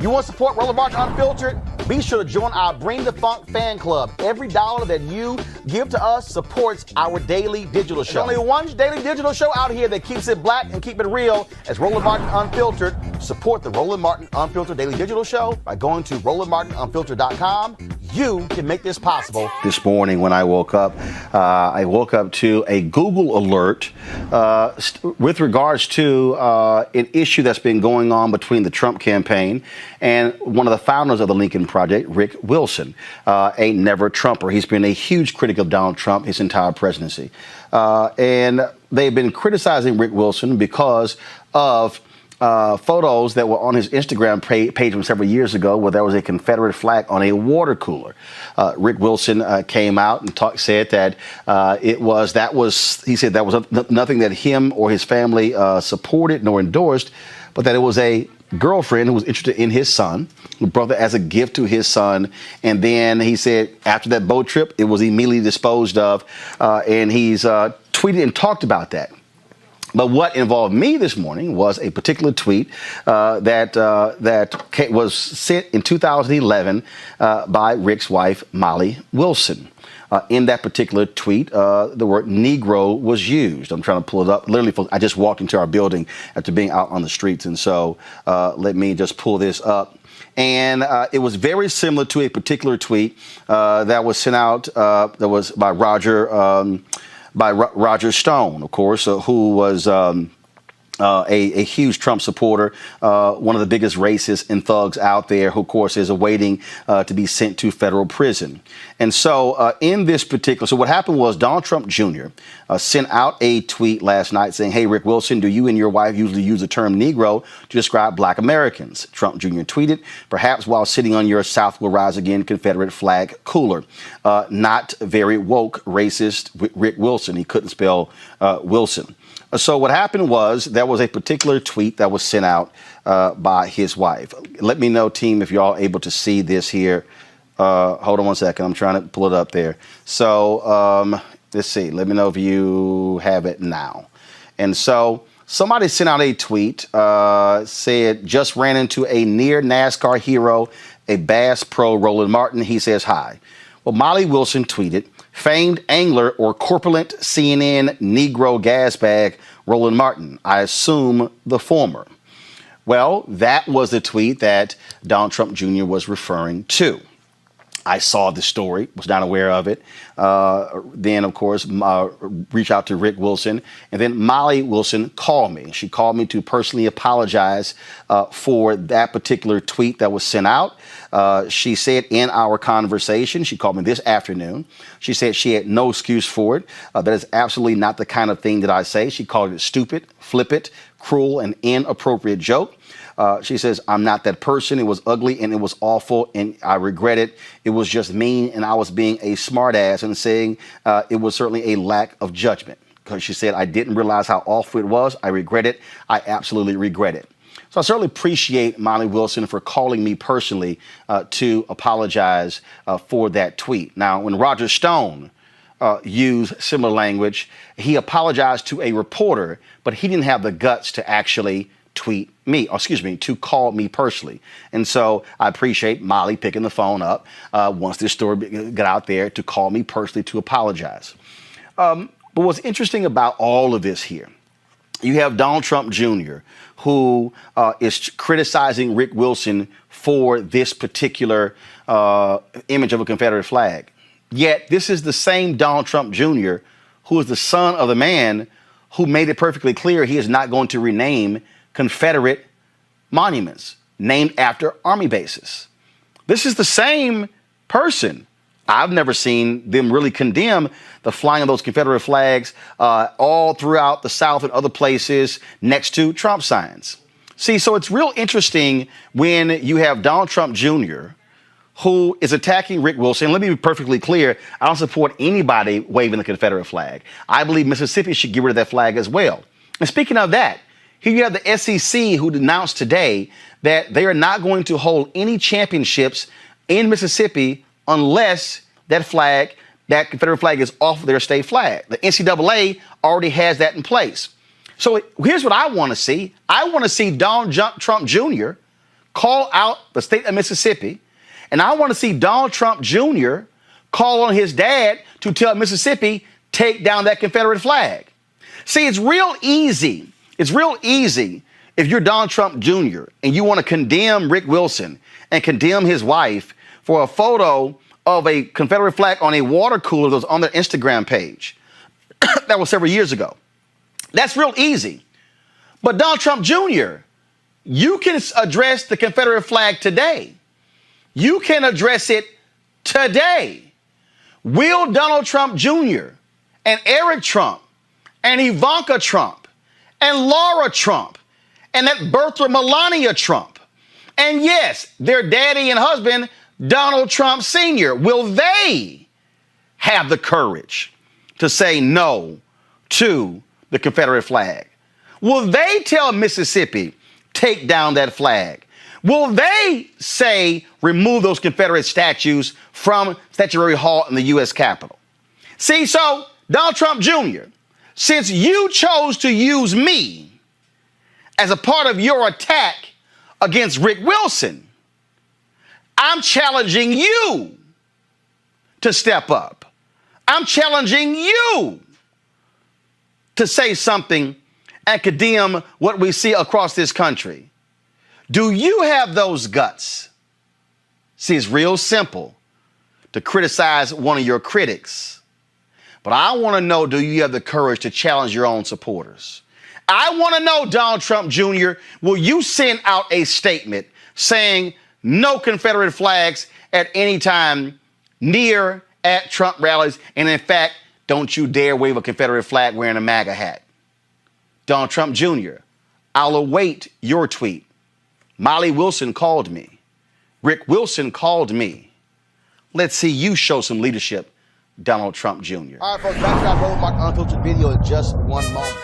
You want to support Roland Martin Unfiltered? Be sure to join our Bring the Funk fan club. Every dollar that you give to us supports our daily digital show. There's only one daily digital show out here that keeps it black and keep it real as Roland Martin Unfiltered. Support the Roland Martin Unfiltered daily digital show by going to RolandMartinUnfiltered.com. You can make this possible. This morning when I woke up to a Google alert with regards to an issue that's been going on between the Trump campaign and one of the founders of the Lincoln Project, Rick Wilson, a never Trumper. He's been a huge critic of Donald Trump his entire presidency. And they've been criticizing Rick Wilson because of photos that were on his Instagram page from several years ago where there was a Confederate flag on a water cooler. Rick Wilson came out and said that he said that was nothing that him or his family supported nor endorsed, but that it was a girlfriend who was interested in his son, who brought it as a gift to his son. And then he said after that boat trip, it was immediately disposed of. And he's tweeted and talked about that. But what involved me this morning was a particular tweet that was sent in 2011 by Rick's wife, Molly Wilson. In that particular tweet, the word negro was used. I'm trying to pull it up. Literally, I just walked into our building after being out on the streets. And so let me just pull this up. And it was very similar to a particular tweet that was sent out that was by Roger Stone, of course, who was a huge Trump supporter, one of the biggest racists and thugs out there, who, of course, is awaiting to be sent to federal prison. And so in this particular, so what happened was Donald Trump Jr. Sent out a tweet last night saying, "Hey, Rick Wilson, do you and your wife usually use the term Negro to describe black Americans?" Trump Jr. tweeted, "Perhaps while sitting on your South will rise again Confederate flag cooler. Not very woke, racist Rick Wilson." He couldn't spell Wilson. So what happened was there was a particular tweet that was sent out by his wife. Let me know, team, if y'all able to see this here. Hold on one second. I'm trying to pull it up there. So let's see. Let me know if you have it now. And so somebody sent out a tweet, said, "Just ran into a near NASCAR hero, a Bass Pro, Roland Martin. He says hi." Well, Molly Wilson tweeted, "Famed angler or corpulent CNN Negro gas bag, Roland Martin. I assume the former." Well, that was the tweet that Donald Trump Jr. was referring to. I saw the story, was not aware of it. Then, of course, reached out to Rick Wilson. And then Molly Wilson called me. She called me to personally apologize for that particular tweet that was sent out. She said in our conversation, she called me this afternoon, she said she had no excuse for it. That is absolutely not the kind of thing that I say. She called it stupid, flippant, cruel, and inappropriate joke. She says, "I'm not that person. It was ugly and it was awful and I regret it. It was just mean and I was being a smartass and saying it was certainly a lack of judgment." because she said, I didn't realize how awful it was. I regret it. I absolutely regret it. So I certainly appreciate Molly Wilson for calling me personally to apologize for that tweet. Now, when Roger Stone used similar language, he apologized to a reporter, but he didn't have the guts to actually tweet me, or excuse me, to call me personally. And so I appreciate Molly picking the phone up once this story got out there to call me personally to apologize. But what's interesting about all of this here, you have Donald Trump Jr., who is criticizing Rick Wilson for this particular image of a Confederate flag. Yet this is the same Donald Trump Jr. who is the son of the man who made it perfectly clear he is not going to rename Confederate monuments named after Army bases. This is the same person. I've never seen them really condemn the flying of those Confederate flags all throughout the South and other places next to Trump signs. See, so it's real interesting when you have Donald Trump Jr., who is attacking Rick Wilson. Let me be perfectly clear. I don't support anybody waving the Confederate flag. I believe Mississippi should get rid of that flag as well. And speaking of that, here you have the SEC who announced today that they are not going to hold any championships in Mississippi unless that flag, that Confederate flag, is off of their state flag. The NCAA already has that in place. So here's what I want to see. I want to see Donald Trump Jr. call out the state of Mississippi, and I want to see Donald Trump Jr. call on his dad to tell Mississippi, take down that Confederate flag. See, it's real easy. It's real easy if you're Donald Trump Jr. and you want to condemn Rick Wilson and condemn his wife for a photo of a Confederate flag on a water cooler that was on their Instagram page. That was several years ago. That's real easy. But Donald Trump Jr., you can address the Confederate flag today. You can address it today. Will Donald Trump Jr. and Eric Trump and Ivanka Trump and Laura Trump and that birther Melania Trump, and yes, their daddy and husband, Donald Trump Sr., will they have the courage to say no to the Confederate flag? Will they tell Mississippi, take down that flag? Will they say, remove those Confederate statues from Statuary Hall in the U.S. Capitol? See, so Donald Trump Jr., since you chose to use me as a part of your attack against Rick Wilson, I'm challenging you to step up. I'm challenging you to say something and condemn what we see across this country. Do you have those guts? See, it's real simple to criticize one of your critics, but I want to know, do you have the courage to challenge your own supporters? I want to know, Donald Trump Jr., will you send out a statement saying no Confederate flags at any time near, at Trump rallies, and in fact, don't you dare wave a Confederate flag wearing a MAGA hat? Donald Trump Jr., I'll await your tweet. Molly Wilson called me. Rick Wilson called me. Let's see you show some leadership, Donald Trump Jr. All right, folks, back to our Roland Unfiltered video in just one moment.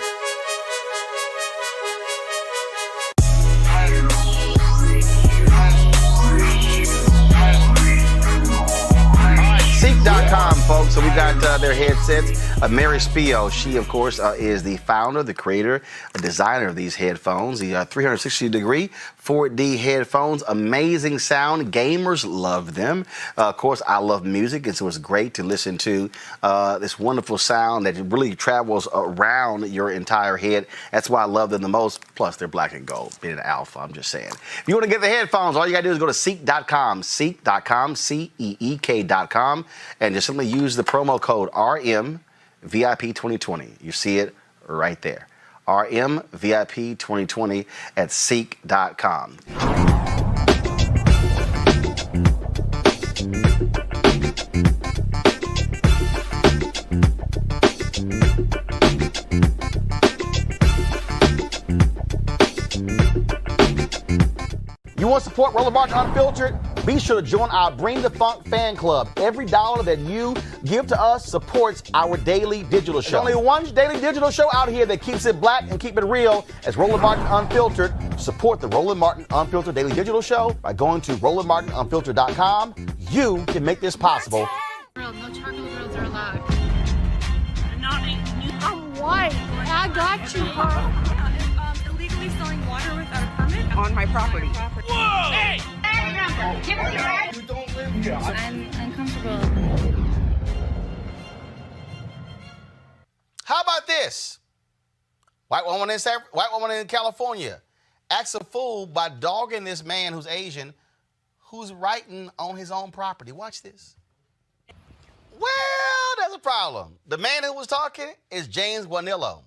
Ceek.com, folks. So we got their headsets. Mary Spio, she, of course, is the founder, the creator, designer of these headphones. The 360-degree 4D headphones. Amazing sound. Gamers love them. Of course, I love music, and so it's great to listen to this wonderful sound that really travels around your entire head. That's why I love them the most. Plus, they're black and gold, being an alpha, I'm just saying. If you want to get the headphones, all you got to do is go to Ceek.com, Ceek.com, Ceek.com, and just simply use the promo code RMVIP2020. You see it right there. RMVIP2020 at Ceek.com. You want to support Roland Unfiltered? Be sure to join our Bring the Funk fan club. Every dollar that you give to us supports our daily digital show. There's only one daily digital show out here that keeps it black and keep it real. As Roland Martin Unfiltered. Support the Roland Martin Unfiltered daily digital show by going to RolandMartinUnfiltered.com. You can make this possible. No charcoal grills are allowed. I'm white. I got you, bro. Illegally selling water without a permit on my property. Whoa! Hey! You don't live here. I'm uncomfortable. How about this? White woman in California acts a fool by dogging this man who's Asian, who's writing on his own property. Watch this. Well, there's a problem. The man who was talking is James Guanillo.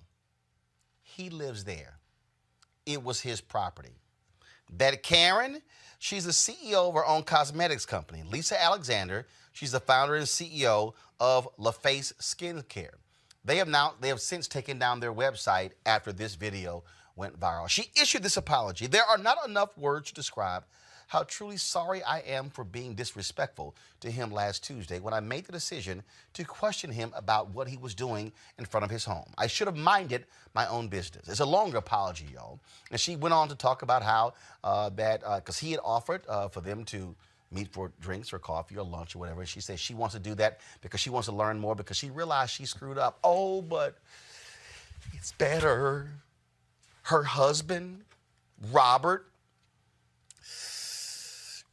He lives there. It was his property. That Karen, she's the CEO of her own cosmetics company. Lisa Alexander, she's the founder and CEO of LaFace Skincare. They have since taken down their website after this video went viral. She issued this apology. There are not enough words to describe how truly sorry I am for being disrespectful to him last Tuesday when I made the decision to question him about what he was doing in front of his home. I should have minded my own business. It's a longer apology, y'all. And she went on to talk about how because he had offered for them to meet for drinks or coffee or lunch or whatever. And she said she wants to do that because she wants to learn more because she realized she screwed up. Oh, but it's better. Her husband, Robert,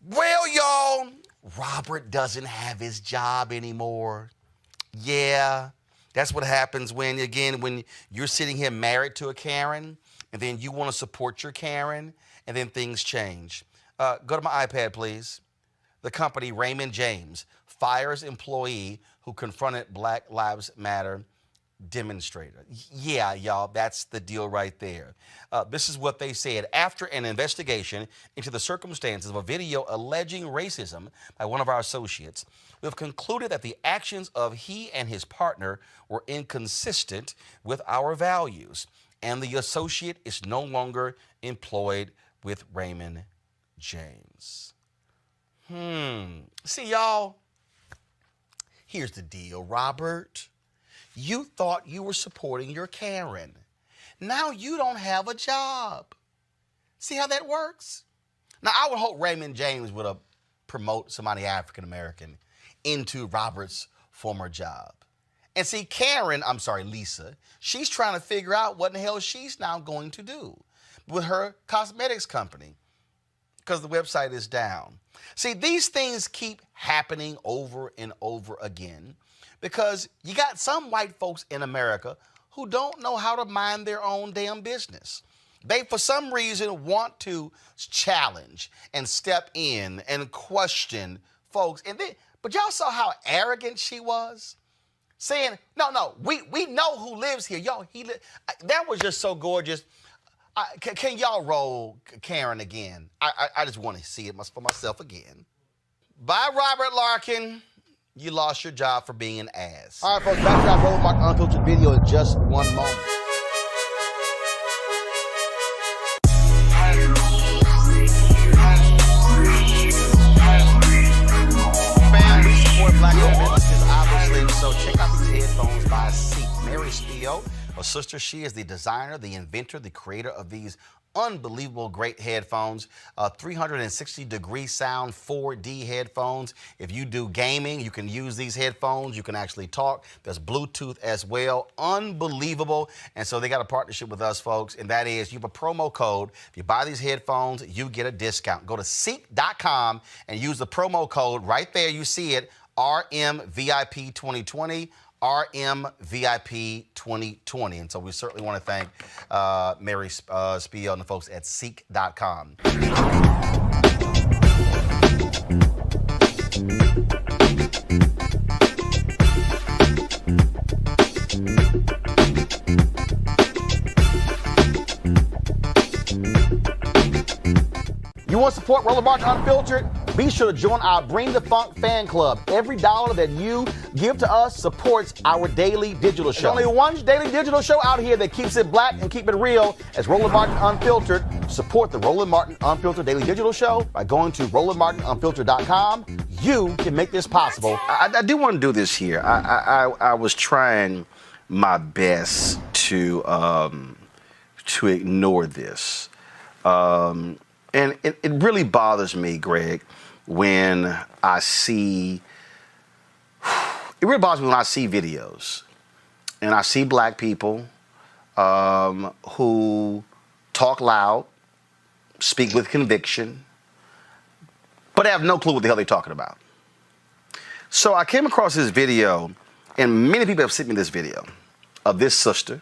well, y'all, Robert doesn't have his job anymore. Yeah, that's what happens when you're sitting here married to a Karen, and then you want to support your Karen, and then things change. Go to my iPad, please. The company Raymond James fires employee who confronted Black Lives Matter demonstrator. Yeah, y'all, that's the deal right there. This is what they said. After an investigation into the circumstances of a video alleging racism by one of our associates, we have concluded that the actions of he and his partner were inconsistent with our values, and the associate is no longer employed with Raymond James. See, y'all, here's the deal, Robert. You thought you were supporting your Karen. Now you don't have a job. See how that works? Now, I would hope Raymond James would promote somebody African-American into Robert's former job. And see, Lisa, she's trying to figure out what in the hell she's now going to do with her cosmetics company because the website is down. See, these things keep happening over and over again because you got some white folks in America who don't know how to mind their own damn business. They, for some reason, want to challenge and step in and question folks. But y'all saw how arrogant she was? Saying, no, we know who lives here. Yo, that was just so gorgeous. Can y'all roll Karen again? I just want to see it for myself again. Bye, Robert Larkin. You lost your job for being an ass. All right, folks, back to our Roland Martin Unfiltered video in just one moment. Fam, we support black businesses, obviously, so check out these headphones by Ceek. Mary Spio, her sister, she is the designer, the inventor, the creator of these unbelievable great headphones, 360-degree sound 4D headphones. If you do gaming, you can use these headphones. You can actually talk. There's Bluetooth as well. Unbelievable. And so they got a partnership with us, folks, and that is you have a promo code. If you buy these headphones, you get a discount. Go to Ceek.com and use the promo code right there. You see it, RMVIP 2020. RMVIP 2020. And so we certainly want to thank Mary Spio and the folks at Ceek.com. You want to support Roland Martin Unfiltered? Be sure to join our Bring the Funk fan club. Every dollar that you give to us supports our daily digital show. There's only one daily digital show out here that keeps it black and keep it real. As Roland Martin Unfiltered. Support the Roland Martin Unfiltered daily digital show by going to RolandMartinUnfiltered.com. You can make this possible. I do want to do this here. I was trying my best to ignore this. And it really bothers me, Greg, when I see, it really bothers me when I see videos and I see black people who talk loud, speak with conviction, but have no clue what the hell they're talking about. So I came across this video, and many people have sent me this video of this sister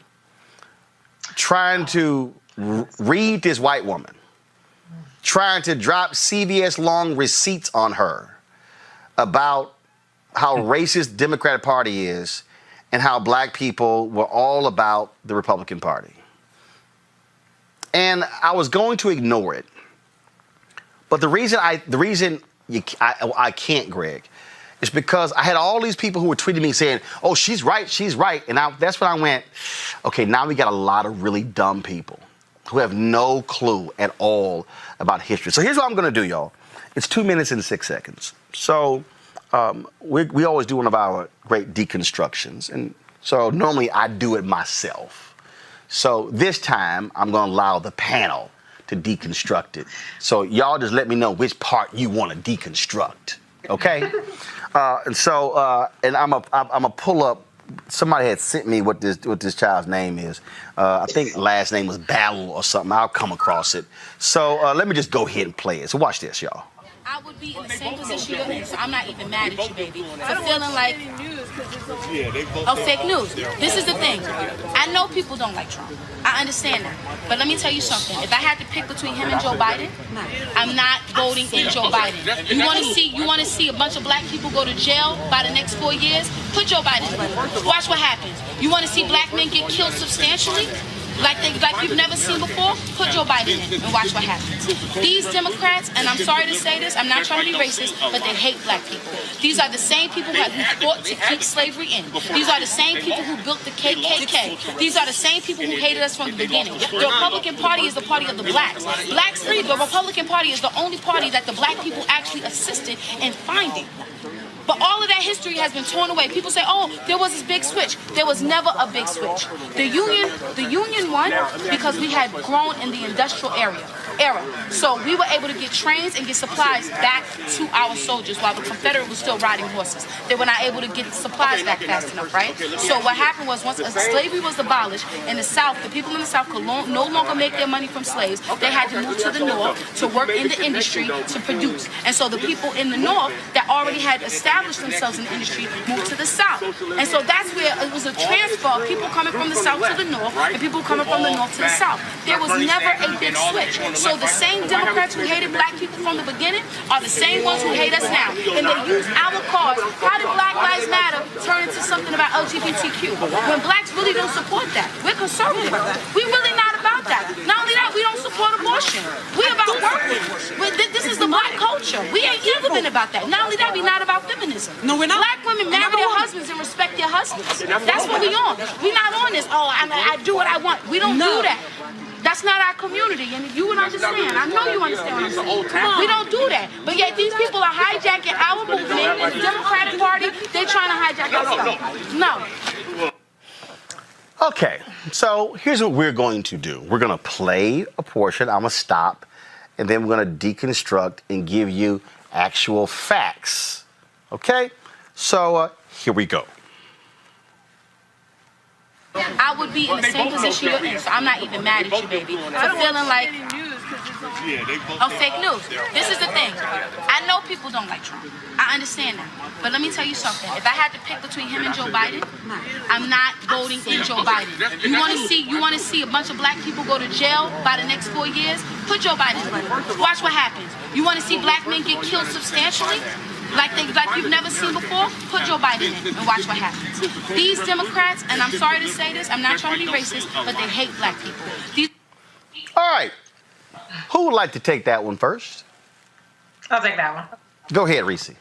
trying to read this white woman, trying to drop CVS long receipts on her about how racist the Democratic Party is and how black people were all about the Republican Party. And I was going to ignore it. But the reason I can't, Greg, is because I had all these people who were tweeting me saying, oh, she's right, she's right. And that's when I went, okay, now we got a lot of really dumb people who have no clue at all about history. So here's what I'm going to do, y'all. It's 2 minutes and 6 seconds. So we always do one of our great deconstructions. And so normally I do it myself. So this time I'm going to allow the panel to deconstruct it. So y'all just let me know which part you want to deconstruct, okay? And I'm a pull up. Somebody had sent me what this child's name is. I think last name was Battle or something. I'll come across it. So let me just go ahead and play it. So watch this, y'all. I would be in the same position you're in, so I'm not even mad at you, baby, for feeling like, oh, fake news. This is the thing. I know people don't like Trump. I understand that. But let me tell you something. If I had to pick between him and Joe Biden, I'm not voting in Joe Biden. You want to see a bunch of black people go to jail by the next 4 years? Put Joe Biden in. Watch what happens. You want to see black men get killed substantially? Like you've never seen before, put Joe Biden in and watch what happens. These Democrats, and I'm sorry to say this, I'm not trying to be racist, but they hate black people. These are the same people who fought to keep slavery in. These are the same people who built the KKK. These are the same people who hated us from the beginning. The Republican Party is the party of the blacks. Blacks free, the Republican Party is the only party that the black people actually assisted in finding. But all of that history has been torn away. People say, oh, there was this big switch. There was never a big switch. The Union won because we had grown in the industrial era. So we were able to get trains and get supplies back to our soldiers while the Confederate was still riding horses. They were not able to get supplies back fast enough, right? So what happened was once slavery was abolished in the South, the people in the South could no longer make their money from slaves. They had to move to the North to work in the industry to produce. And so the people in the North that already had established themselves in the industry moved to the South. And so that's where it was a transfer of people coming from the South to the North and people coming from the North to the South. There was never a big switch. So the same Democrats who hated black people from the beginning are the same ones who hate us now. And they use our cause. How did Black Lives Matter turn into something about LGBTQ? When blacks really don't support that. We're conservative. We're really not about that. Not only that, we don't support abortion. We're about working. This is the black culture. We ain't never been about that. Not only that, we're not about feminism. No, we're not. Black women marry their husbands and respect their husbands. That's what we on. We're not on this, oh, I do what I want. We don't do that. That's not our community, and you would understand. I know you understand what I'm saying. We don't do that. But yet these people are hijacking our movement, the Democratic Party, they're trying to hijack our stuff. No. Okay, so here's what we're going to do. We're going to play a portion. I'm going to stop, and then we're going to deconstruct and give you actual facts. Okay? So here we go. I would be in the same position you're in, so I'm not even mad at you, baby, for feeling like, oh, fake news. This is the thing. I know people don't like Trump. I understand that. But let me tell you something. If I had to pick between him and Joe Biden, I'm not voting in Joe Biden. You want to see a bunch of black people go to jail by the next 4 years? Put Joe Biden in. Watch what happens. You want to see black men get killed substantially? Like you've never seen before, put Joe Biden in and watch what happens. These Democrats, and I'm sorry to say this, I'm not trying to be racist, but they hate black people. All right. Who would like to take that one first? I'll take that one. Go ahead, Reese.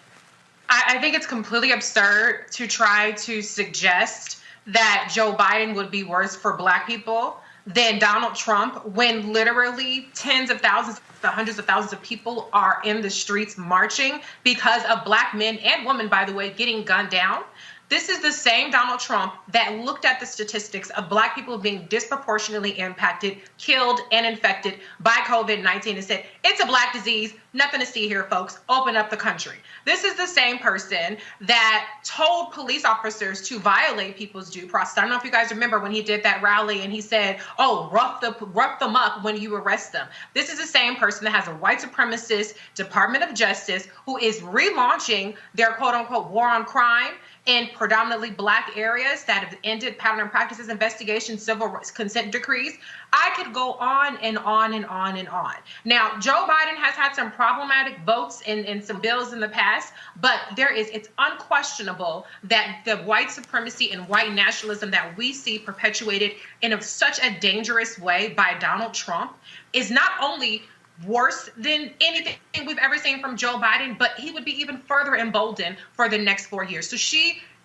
I think it's completely absurd to try to suggest that Joe Biden would be worse for Black people than Donald Trump when literally tens of thousands, hundreds of thousands of people are in the streets marching because of Black men and women, by the way, getting gunned down. This is the same Donald Trump that looked at the statistics of Black people being disproportionately impacted, killed, and infected by COVID-19 and said, it's a Black disease, nothing to see here, folks, open up the country. This is the same person that told police officers to violate people's due process. I don't know if you guys remember when he did that rally and he said, oh, rough them up when you arrest them. This is the same person that has a white supremacist Department of Justice who is relaunching their quote unquote war on crime in predominantly Black areas that have ended pattern and practices, investigations, civil rights, consent decrees. I could go on and on and on and on. Now, Joe Biden has had some problematic votes in some bills in the past, but it's unquestionable that the white supremacy and white nationalism that we see perpetuated in such a dangerous way by Donald Trump is not only worse than anything we've ever seen from Joe Biden, but he would be even further emboldened for the next 4 years. So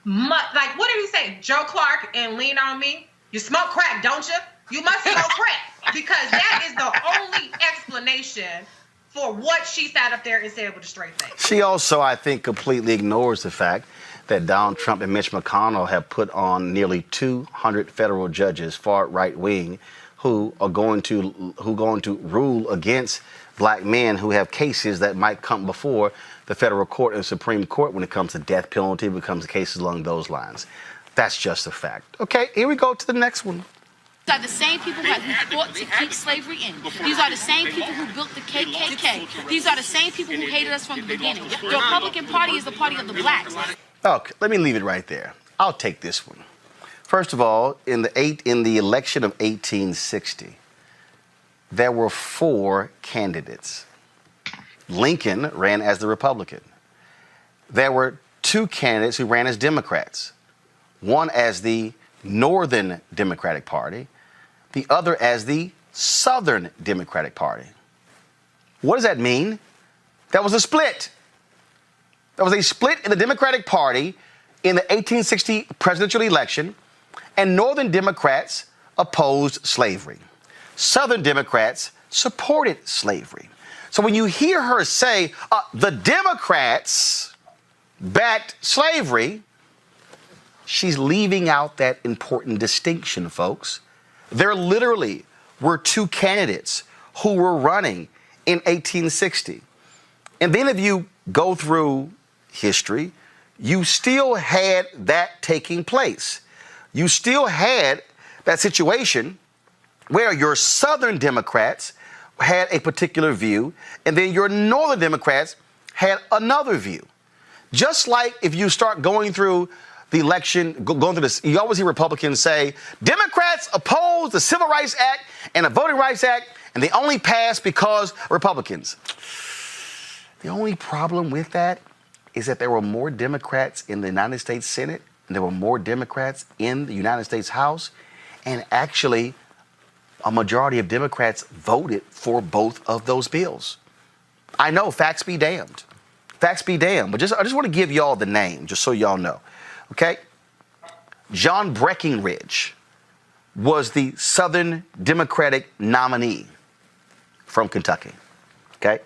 what did he say? Joe Clark and Lean On Me? You smoke crack, don't you? You must smoke crack, because that is the only explanation for what she sat up there and said with a straight face. She also, I think, completely ignores the fact that Donald Trump and Mitch McConnell have put on nearly 200 federal judges, far right wing, who are going to rule against Black men who have cases that might come before the federal court and Supreme Court when it comes to death penalty, when it comes to cases along those lines. That's just a fact. Okay, here we go to the next one. These are the same people who fought to keep slavery in. These are the same people who built the KKK. These are the same people who hated us from the beginning. The Republican Party is the party of the Blacks. Okay, let me leave it right there. I'll take this one. First of all, in the election of 1860, there were 4 candidates. Lincoln ran as the Republican. There were 2 candidates who ran as Democrats. One as the Northern Democratic Party, the other as the Southern Democratic Party. What does that mean? That was a split. There was a split in the Democratic Party in the 1860 presidential election, and Northern Democrats opposed slavery. Southern Democrats supported slavery. So when you hear her say the Democrats backed slavery, she's leaving out that important distinction, folks. There literally were 2 candidates who were running in 1860. And then if you go through history, you still had that taking place. You still had that situation where your Southern Democrats had a particular view, and then your Northern Democrats had another view. Just like if you start going through the election, going through this, you always hear Republicans say, Democrats oppose the Civil Rights Act and the Voting Rights Act, and they only passed because Republicans. The only problem with that is that there were more Democrats in the United States Senate, and there were more Democrats in the United States House, and actually a majority of Democrats voted for both of those bills. I know, facts be damned. Facts be damned, but I just want to give y'all the name, just so y'all know. Okay? John Breckinridge was the Southern Democratic nominee from Kentucky. Okay?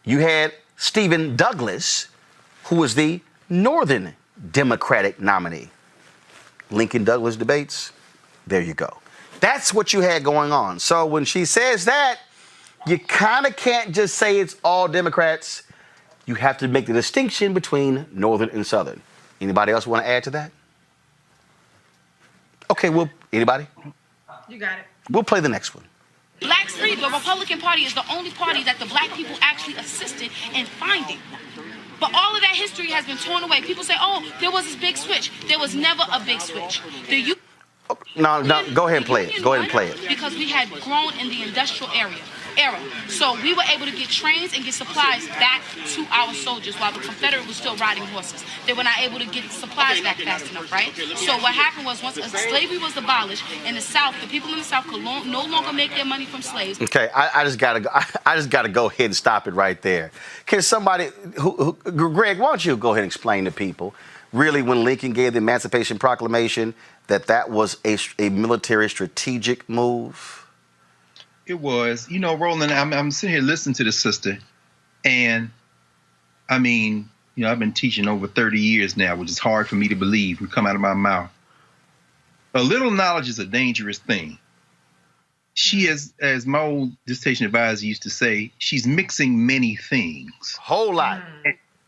You had Stephen Douglas, who was the Northern Democratic nominee. Lincoln Douglas debates, there you go. That's what you had going on. So when she says that, you kind of can't just say it's all Democrats. You have to make the distinction between Northern and Southern. Anybody else want to add to that? Okay, anybody? You got it. We'll play the next one. Blacks free, the Republican Party is the only party that the Black people actually assisted in finding. But all of that history has been torn away. People say, oh, there was this big switch. There was never a big switch. No, go ahead and play it. Go ahead and play it. Because we had grown in the industrial area. era. So we were able to get trains and get supplies back to our soldiers while the Confederate was still riding horses. They were not able to get supplies back fast enough, right? So what happened was once slavery was abolished in the South, the people in the South could no longer make their money from slaves. Okay, I just gotta go ahead and stop it right there. Can somebody, Greg, why don't you go ahead and explain to people, really, when Lincoln gave the Emancipation Proclamation, that was a military strategic move? It was. You know, Roland, I'm sitting here listening to the sister, and I mean, you know, I've been teaching over 30 years now, which is hard for me to believe would come out of my mouth. A little knowledge is a dangerous thing. She is, as my old dissertation advisor used to say, she's mixing many things. Whole lot.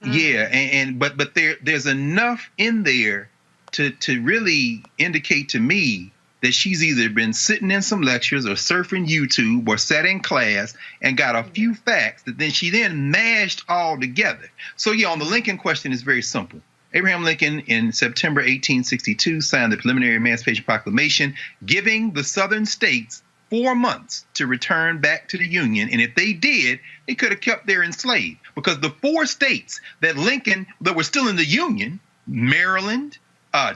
Yeah, but there's enough in there to really indicate to me that she's either been sitting in some lectures or surfing YouTube or sat in class and got a few facts that then she mashed all together. So yeah, on the Lincoln question, it's very simple. Abraham Lincoln in September 1862 signed the preliminary Emancipation Proclamation, giving the Southern states 4 months to return back to the Union. And if they did, they could have kept their enslaved, because the 4 states that were still in the Union, Maryland,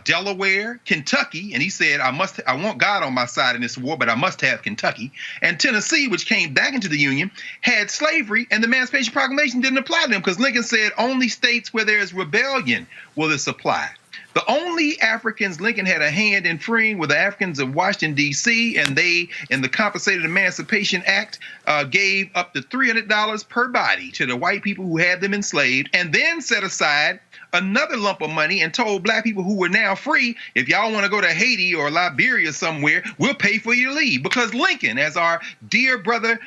Delaware, Kentucky, and he said, I want God on my side in this war, but I must have Kentucky, and Tennessee, which came back into the Union, had slavery, and the Emancipation Proclamation didn't apply to them, because Lincoln said only states where there is rebellion will this apply. The only Africans Lincoln had a hand in freeing were the Africans of Washington, D.C., and they, in the Compensated Emancipation Act, gave up to $300 per body to the white people who had them enslaved, and then set aside another lump of money and told black people who were now free, if y'all want to go to Haiti or Liberia somewhere, we'll pay for you to leave. Because Lincoln, as our dear brother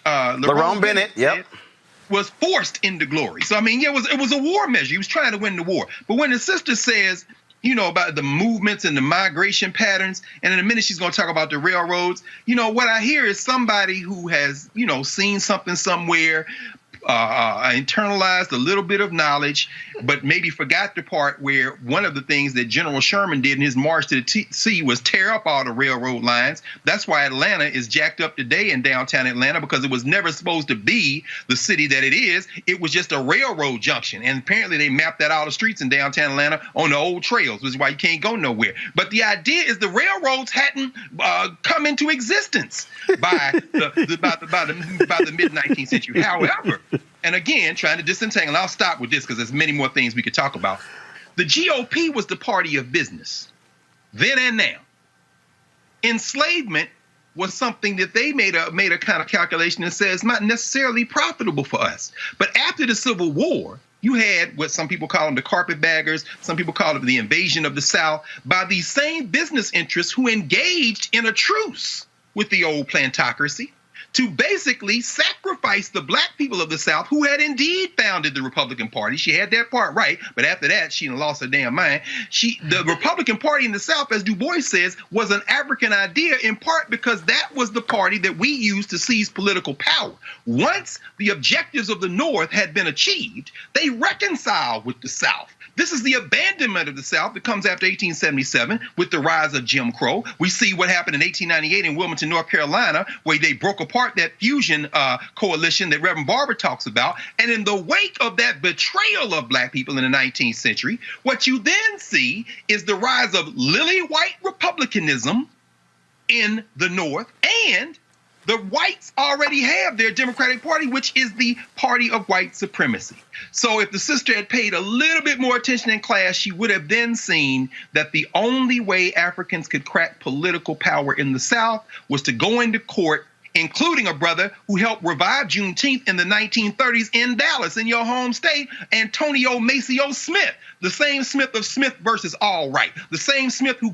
Lerone Bennett said, was forced into glory. So I mean, yeah, it was a war measure. He was trying to win the war. But when the sister says, you know, about the movements and the migration patterns, and in a minute she's going to talk about the railroads, you know, what I hear is somebody who has, you know, seen something somewhere, internalized a little bit of knowledge, but maybe forgot the part where one of the things that General Sherman did in his march to the sea was tear up all the railroad lines. That's why Atlanta is jacked up today in downtown Atlanta, because it was never supposed to be the city that it is. It was just a railroad junction. And apparently they mapped out all the streets in downtown Atlanta on the old trails, which is why you can't go nowhere. But the idea is the railroads hadn't come into existence by the mid-19th century. However, and again, trying to disentangle, and I'll stop with this because there's many more things we could talk about. The GOP was the party of business, then and now. Enslavement was something that they made a kind of calculation and says not necessarily profitable for us. But after the Civil War, you had what some people call them the carpetbaggers, some people call it the invasion of the South, by these same business interests who engaged in a truce with the old plantocracy to basically sacrifice the black people of the South, who had indeed founded the Republican Party. She had that part right, but after that, she lost her damn mind. The Republican Party in the South, as Du Bois says, was an African idea, in part because that was the party that we used to seize political power. Once the objectives of the North had been achieved, they reconciled with the South. This is the abandonment of the South that comes after 1877 with the rise of Jim Crow. We see what happened in 1898 in Wilmington, North Carolina, where they broke apart that fusion coalition that Reverend Barber talks about. And in the wake of that betrayal of black people in the 19th century, what you then see is the rise of lily white republicanism in the North, and the whites already have their Democratic Party, which is the party of white supremacy. So if the sister had paid a little bit more attention in class, she would have then seen that the only way Africans could crack political power in the South was to go into court, including a brother who helped revive Juneteenth in the 1930s in Dallas, in your home state, Antonio Maceo Smith, the same Smith of Smith versus All Right, the same Smith who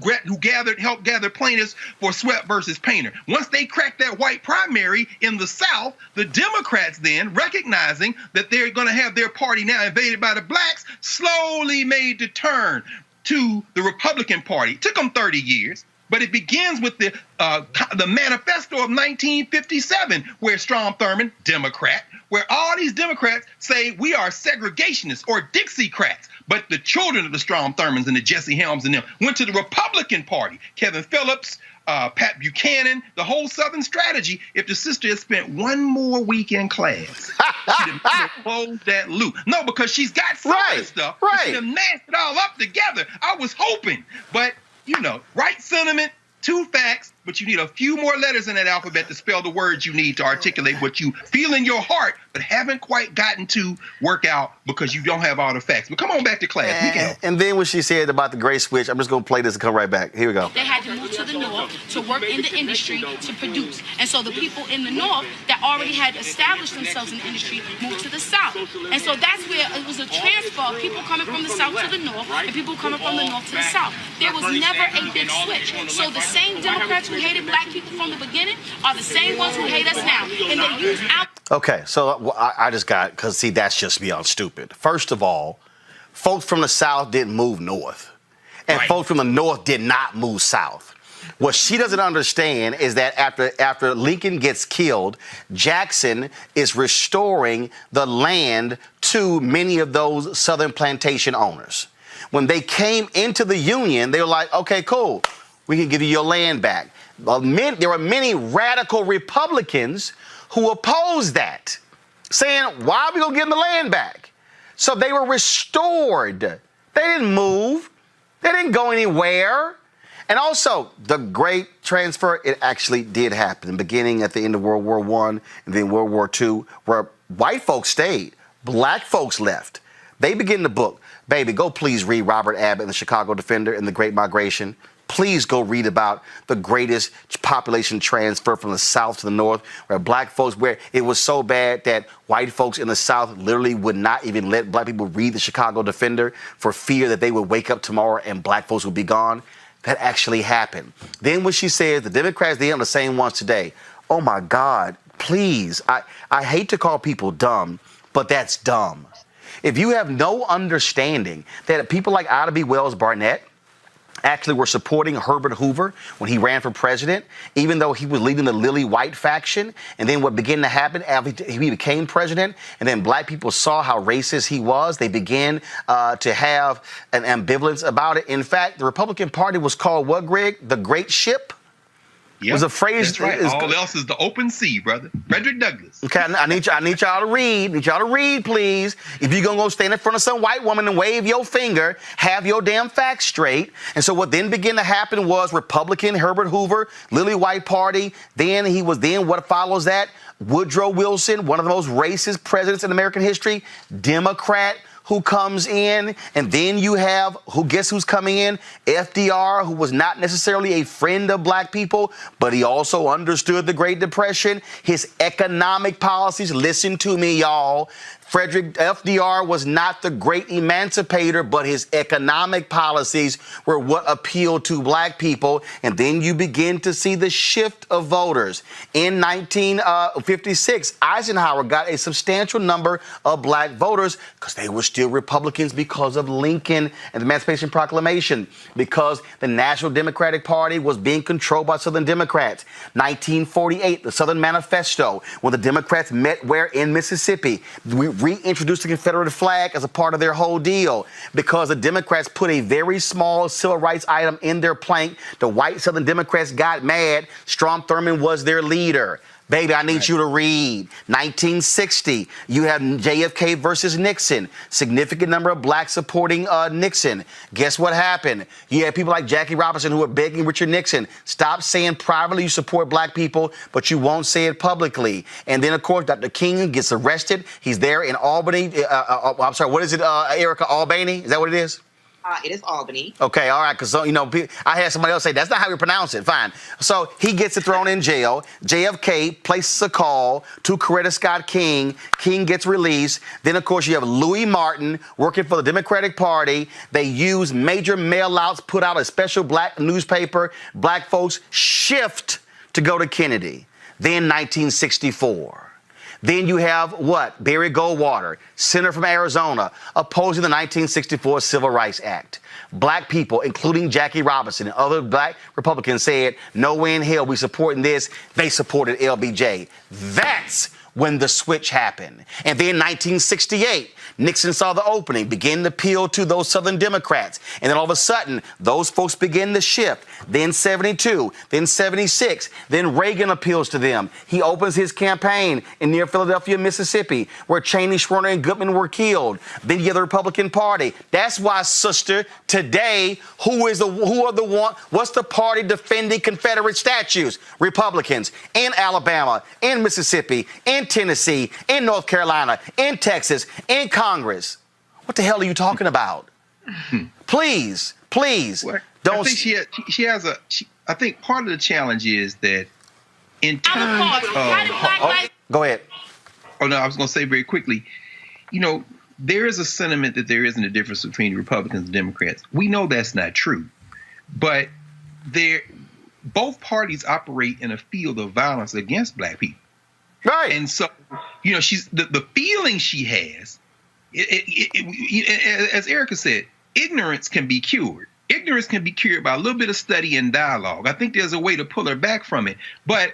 helped gather plaintiffs for Sweat versus Painter. Once they cracked that white primary in the South, the Democrats then, recognizing that they're going to have their party now invaded by the blacks, slowly made the turn to the Republican Party. It took them 30 years. But it begins with the manifesto of 1957, where Strom Thurmond, Democrat, where all these Democrats say we are segregationists or Dixiecrats. But the children of the Strom Thurmonds and the Jesse Helms and them went to the Republican Party. Kevin Phillips, Pat Buchanan, the whole Southern strategy. If the sister had spent one more week in class, she'd have closed that loop. No, because she's got some of this stuff. Right. She'd have mashed it all up together. I was hoping. But, you know, right sentiment, 2 facts, but you need a few more letters in that alphabet to spell the words you need to articulate what you feel in your heart, but haven't quite gotten to work out because you don't have all the facts. But come on back to class. And then when she said about the gray switch, I'm just going to play this and come right back. Here we go. They had to move to the north to work in the industry to produce. And so the people in the north that already had established themselves in the industry moved to the south. And so that's where it was a transfer of people coming from the south to the north and people coming from the north to the south. There was never a big switch. So the same Democrats who hated black people from the beginning are the same ones who hate us now. And they use our... Okay, so I just got, because see, that's just beyond stupid. First of all, folks from the South didn't move north. And folks from the north did not move south. What she doesn't understand is that after Lincoln gets killed, Jackson is restoring the land to many of those Southern plantation owners. When they came into the Union, they were like, okay, cool, we can give you your land back. There were many radical Republicans who opposed that, saying, why are we going to give them the land back? So they were restored. They didn't move. They didn't go anywhere. And also, the great transfer, it actually did happen, beginning at the end of World War I and then World War II, where white folks stayed, black folks left. They begin the book. Baby, go please read Robert Abbott and the Chicago Defender and the Great Migration. Please go read about the greatest population transfer from the South to the North, where black folks, where it was so bad that white folks in the South literally would not even let black people read the Chicago Defender for fear that they would wake up tomorrow and black folks would be gone. That actually happened. Then when she says the Democrats, they are the same ones today. Oh, my God, please. I hate to call people dumb, but that's dumb. If you have no understanding that people like Ida B. Wells Barnett actually were supporting Herbert Hoover when he ran for president, even though he was leading the Lily White faction. And then what began to happen after he became president, and then black people saw how racist he was, they began to have an ambivalence about it. In fact, the Republican Party was called what, Greg? The Great Ship? Yep, was a phrase. That's right. All else is the open sea, brother. Frederick Douglass. Okay, I need y'all to read. Need y'all to read, please. If you're gonna go stand in front of some white woman and wave your finger, have your damn facts straight. And so what then began to happen was Republican Herbert Hoover, Lily White Party. Then what follows that? Woodrow Wilson, one of the most racist presidents in American history, Democrat, who comes in, and then you have, guess who's coming in? FDR, who was not necessarily a friend of black people, but he also understood the Great Depression. His economic policies, listen to me, y'all. FDR was not the great emancipator, but his economic policies were what appealed to black people. And then you begin to see the shift of voters. In 1956, Eisenhower got a substantial number of black voters because they were still Republicans because of Lincoln and the Emancipation Proclamation, because the National Democratic Party was being controlled by Southern Democrats. 1948, the Southern Manifesto, when the Democrats met where in Mississippi. We reintroduced the Confederate flag as a part of their whole deal because the Democrats put a very small civil rights item in their plank. The white Southern Democrats got mad. Strom Thurmond was their leader. Baby, I need you to read. 1960, you have JFK versus Nixon. Significant number of blacks supporting Nixon. Guess what happened? You had people like Jackie Robinson who were begging Richard Nixon, stop saying privately you support black people, but you won't say it publicly. And then, of course, Dr. King gets arrested. He's there in Albany. I'm sorry, what is it, Erica? Albany? Is that what it is? It is Albany. Okay, all right, because, I had somebody else say, that's not how we pronounce it. Fine. So he gets it thrown in jail. JFK places a call to Coretta Scott King. King gets released. Then, of course, you have Louis Martin working for the Democratic Party. They use major mail-outs, put out a special black newspaper. Black folks shift to go to Kennedy. Then 1964. Then you have what? Barry Goldwater, senator from Arizona, opposing the 1964 Civil Rights Act. Black people, including Jackie Robinson and other black Republicans, said, no way in hell we supporting this. They supported LBJ. That's when the switch happened. And then 1968, Nixon saw the opening, began to appeal to those Southern Democrats. And then all of a sudden, those folks begin to shift. Then 72, then 76, then Reagan appeals to them. He opens his campaign in near Philadelphia, Mississippi, where Cheney, Schwerner, and Goodman were killed. Then you have the Republican Party. That's why, sister, today, what's the party defending Confederate statues? Republicans in Alabama, in Mississippi, in Tennessee, in North Carolina, in Texas, in Congress. What the hell are you talking about? Please, Well, don't. I think she has I think part of the challenge is that in terms of. Go ahead. Oh no, I was going to say very quickly. There is a sentiment that there isn't a difference between Republicans and Democrats. We know that's not true, but both parties operate in a field of violence against black people. Right. And so, she's the feeling she has. As Erica said, ignorance can be cured. Ignorance can be cured by a little bit of study and dialogue. I think there's a way to pull her back from it. But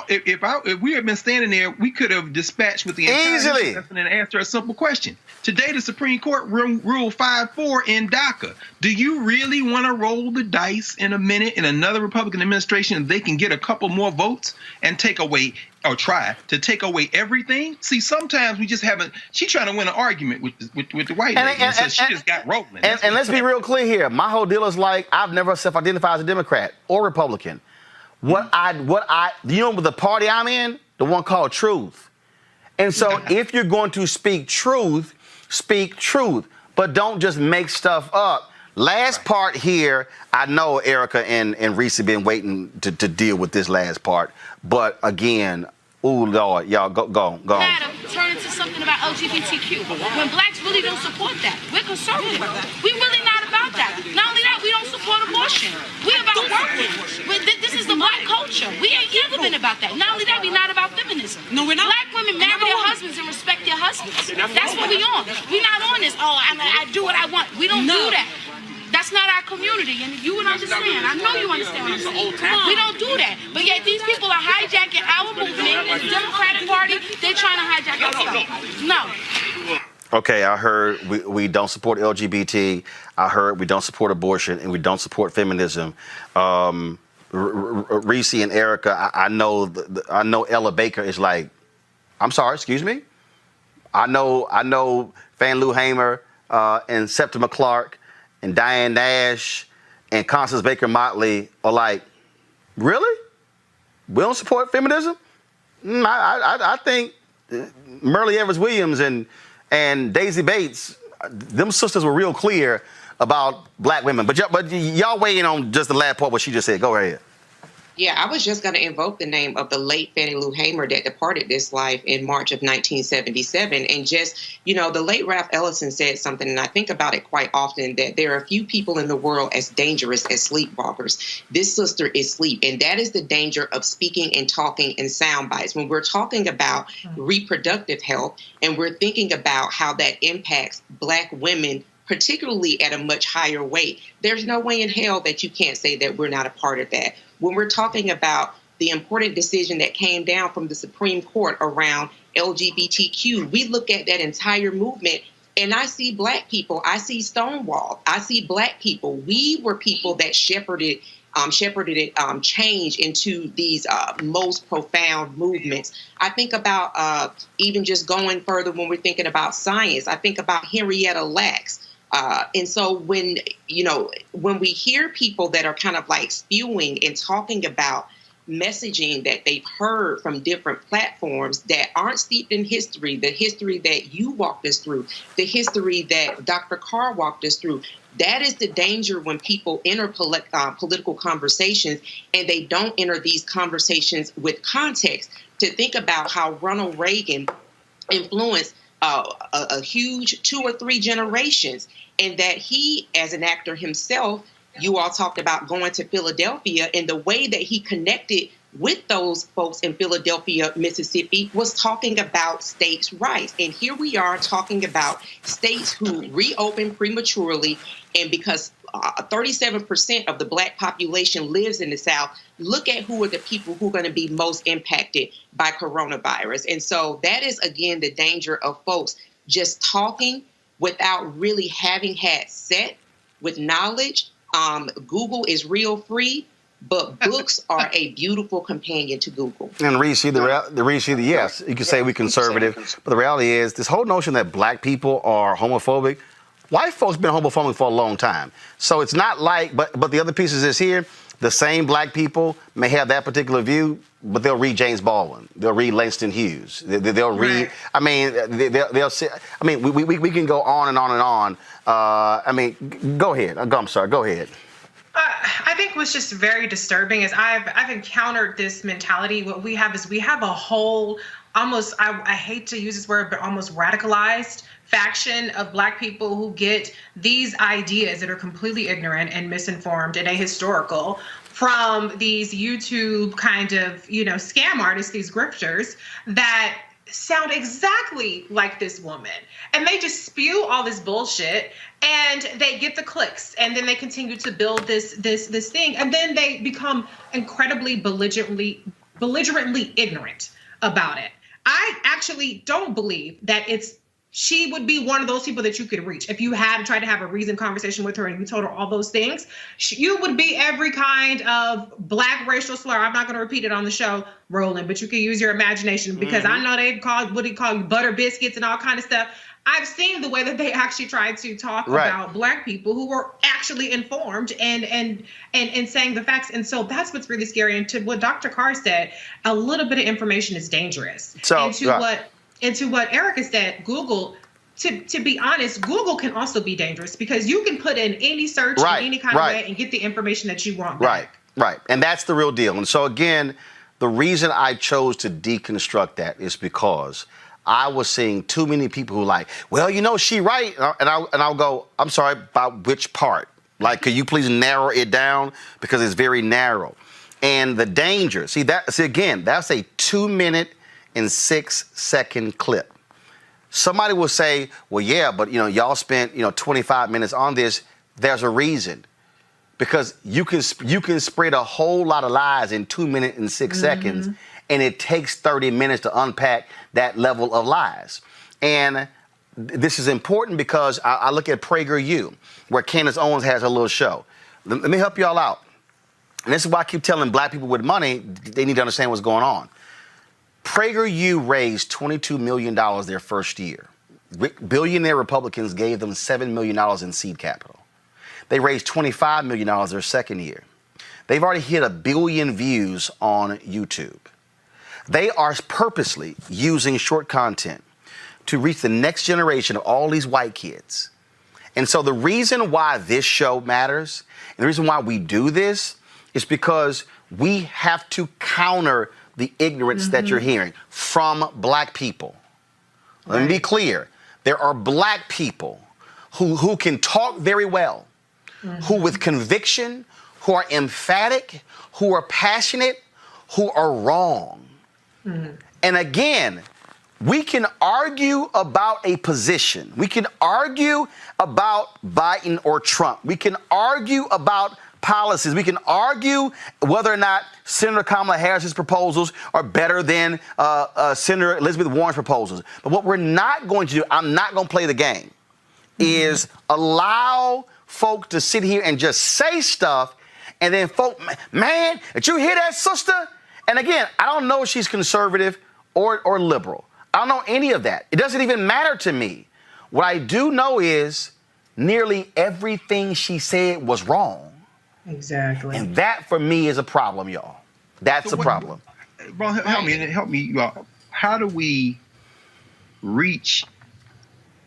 if we had been standing there, we could have dispatched with the entire and asked her a simple question. Today, the Supreme Court ruled 5-4 in DACA. Do you really want to roll the dice in a minute in another Republican administration and they can get a couple more votes and take away or try to take away everything? See, sometimes we just haven't. She's trying to win an argument with the white lady, so she just got rolling. And let's be real clear here. My whole deal is like I've never self-identified as a Democrat or Republican. The party I'm in, the one called Truth. And so if you're going to speak truth, but don't just make stuff up. Last part here, I know Erica and Reese have been waiting to deal with this last part. But again, ooh, Lord, y'all go on. Turn into something about LGBTQ. When blacks really don't support that. We're conservative. We're really not about that. Not only that, we don't support abortion. We're about working. This is the black culture. We ain't never been about that. Not only that, we're not about feminism. No, we're not. Black women marry their husbands and respect their husbands. That's what we on. We're not on this, I do what I want. We don't do that. That's not our community, and you would understand. I know you understand what I'm saying. We don't do that. But yet these people are hijacking our movement, the Democratic Party, they're trying to hijack our stuff. No. Okay, I heard we don't support LGBT. I heard we don't support abortion, and we don't support feminism. Reese and Erica, I know Ella Baker is like, I'm sorry, excuse me? I know Fan Lou Hamer and Septima Clark and Diane Nash and Constance Baker Motley are like, really? We don't support feminism? I think Merle Evers Williams and Daisy Bates, them sisters were real clear about black women. But y'all weigh in on just the last part what she just said. Go right ahead. Yeah, I was just going to invoke the name of the late Fannie Lou Hamer that departed this life in March of 1977. And just, the late Ralph Ellison said something, and I think about it quite often, that there are few people in the world as dangerous as sleepwalkers. This sister is sleep, and that is the danger of speaking and talking in sound bites. When we're talking about reproductive health and we're thinking about how that impacts black women, particularly at a much higher weight, there's no way in hell that you can't say that we're not a part of that. When we're talking about the important decision that came down from the Supreme Court around LGBTQ, we look at that entire movement and I see black people, I see Stonewall, I see black people. We were people that shepherded change into these most profound movements. I think about even just going further when we're thinking about science. I think about Henrietta Lacks. And so when we hear people that are kind of like spewing and talking about messaging that they've heard from different platforms that aren't steeped in history, the history that you walked us through, the history that Dr. Carr walked us through, that is the danger when people enter political conversations and they don't enter these conversations with context to think about how Ronald Reagan influenced a huge 2 or 3 generations, and that he, as an actor himself, you all talked about going to Philadelphia and the way that he connected with those folks in Philadelphia, Mississippi, was talking about states' rights. And here we are talking about states who reopened prematurely, and because 37% of the Black population lives in the South, look at who are the people who are going to be most impacted by coronavirus. And so that is, again, the danger of folks just talking without really having had set with knowledge. Google is real free, but books are a beautiful companion to Google. And Reese, yes, you can say we're conservative, but the reality is this whole notion that Black people are homophobic, white folks been homophobic for a long time. So it's not like, but the other pieces is here, the same Black people may have that particular view, but they'll read James Baldwin. They'll read Langston Hughes. They'll read, I mean, they'll say, I mean, we can go on and on and on. I mean, go ahead. I'm sorry, go ahead. I think what's just very disturbing is I've encountered this mentality. What we have is we have a whole almost, I hate to use this word, but almost radicalized faction of Black people who get these ideas that are completely ignorant and misinformed and ahistorical from these YouTube kind of, scam artists, these grifters that sound exactly like this woman. And they just spew all this bullshit and they get the clicks, and then they continue to build this thing, and then they become incredibly belligerently ignorant about it. I actually don't believe that she would be one of those people that you could reach. If you had tried to have a reasoned conversation with her and you told her all those things, you would be every kind of Black racial slur. I'm not going to repeat it on the show, Roland, but you can use your imagination, because I know they call you butter biscuits and all kind of stuff. I've seen the way that they actually try to talk about Black people who were actually informed and saying the facts. And so that's what's really scary. And to what Dr. Carr said, a little bit of information is dangerous. And to what Erica said, Google, to be honest, Google can also be dangerous, because you can put in any search in any kind of way and get the information that you want back. Right. And that's the real deal. And so, again, the reason I chose to deconstruct that is because I was seeing too many people who she right. And I'll go, I'm sorry, about which part? Like, could you please narrow it down? Because it's very narrow. And the danger, again, that's a 2-minute and 6-second clip. Somebody will say, well, yeah, but y'all spent 25 minutes on this. There's a reason, because you can spread a whole lot of lies in 2 minutes and 6 seconds, and it takes 30 minutes to unpack that level of lies. And this is important because I look at PragerU, where Candace Owens has her little show. Let me help y'all out. And this is why I keep telling Black people with money, they need to understand what's going on. PragerU raised $22 million their first year. Billionaire Republicans gave them $7 million in seed capital. They raised $25 million their second year. They've already hit 1 billion views on YouTube. They are purposely using short content to reach the next generation of all these white kids. And so the reason why this show matters, and the reason why we do this, is because we have to counter the ignorance that you're hearing from Black people. Let me be clear. There are Black people who can talk very well, who with conviction, who are emphatic, who are passionate, who are wrong. And again, we can argue about a position. We can argue about Biden or Trump. We can argue about policies. We can argue whether or not Senator Kamala Harris's proposals are better than Senator Elizabeth Warren's proposals. But what we're not going to do, I'm not going to play the game, is allow folk to sit here and just say stuff, and then folk, man, did you hear that, sister? And again, I don't know if she's conservative or liberal. I don't know any of that. It doesn't even matter to me. What I do know is nearly everything she said was wrong. Exactly. And that, for me, is a problem, y'all. That's a problem. Ron, help me, y'all. How do we reach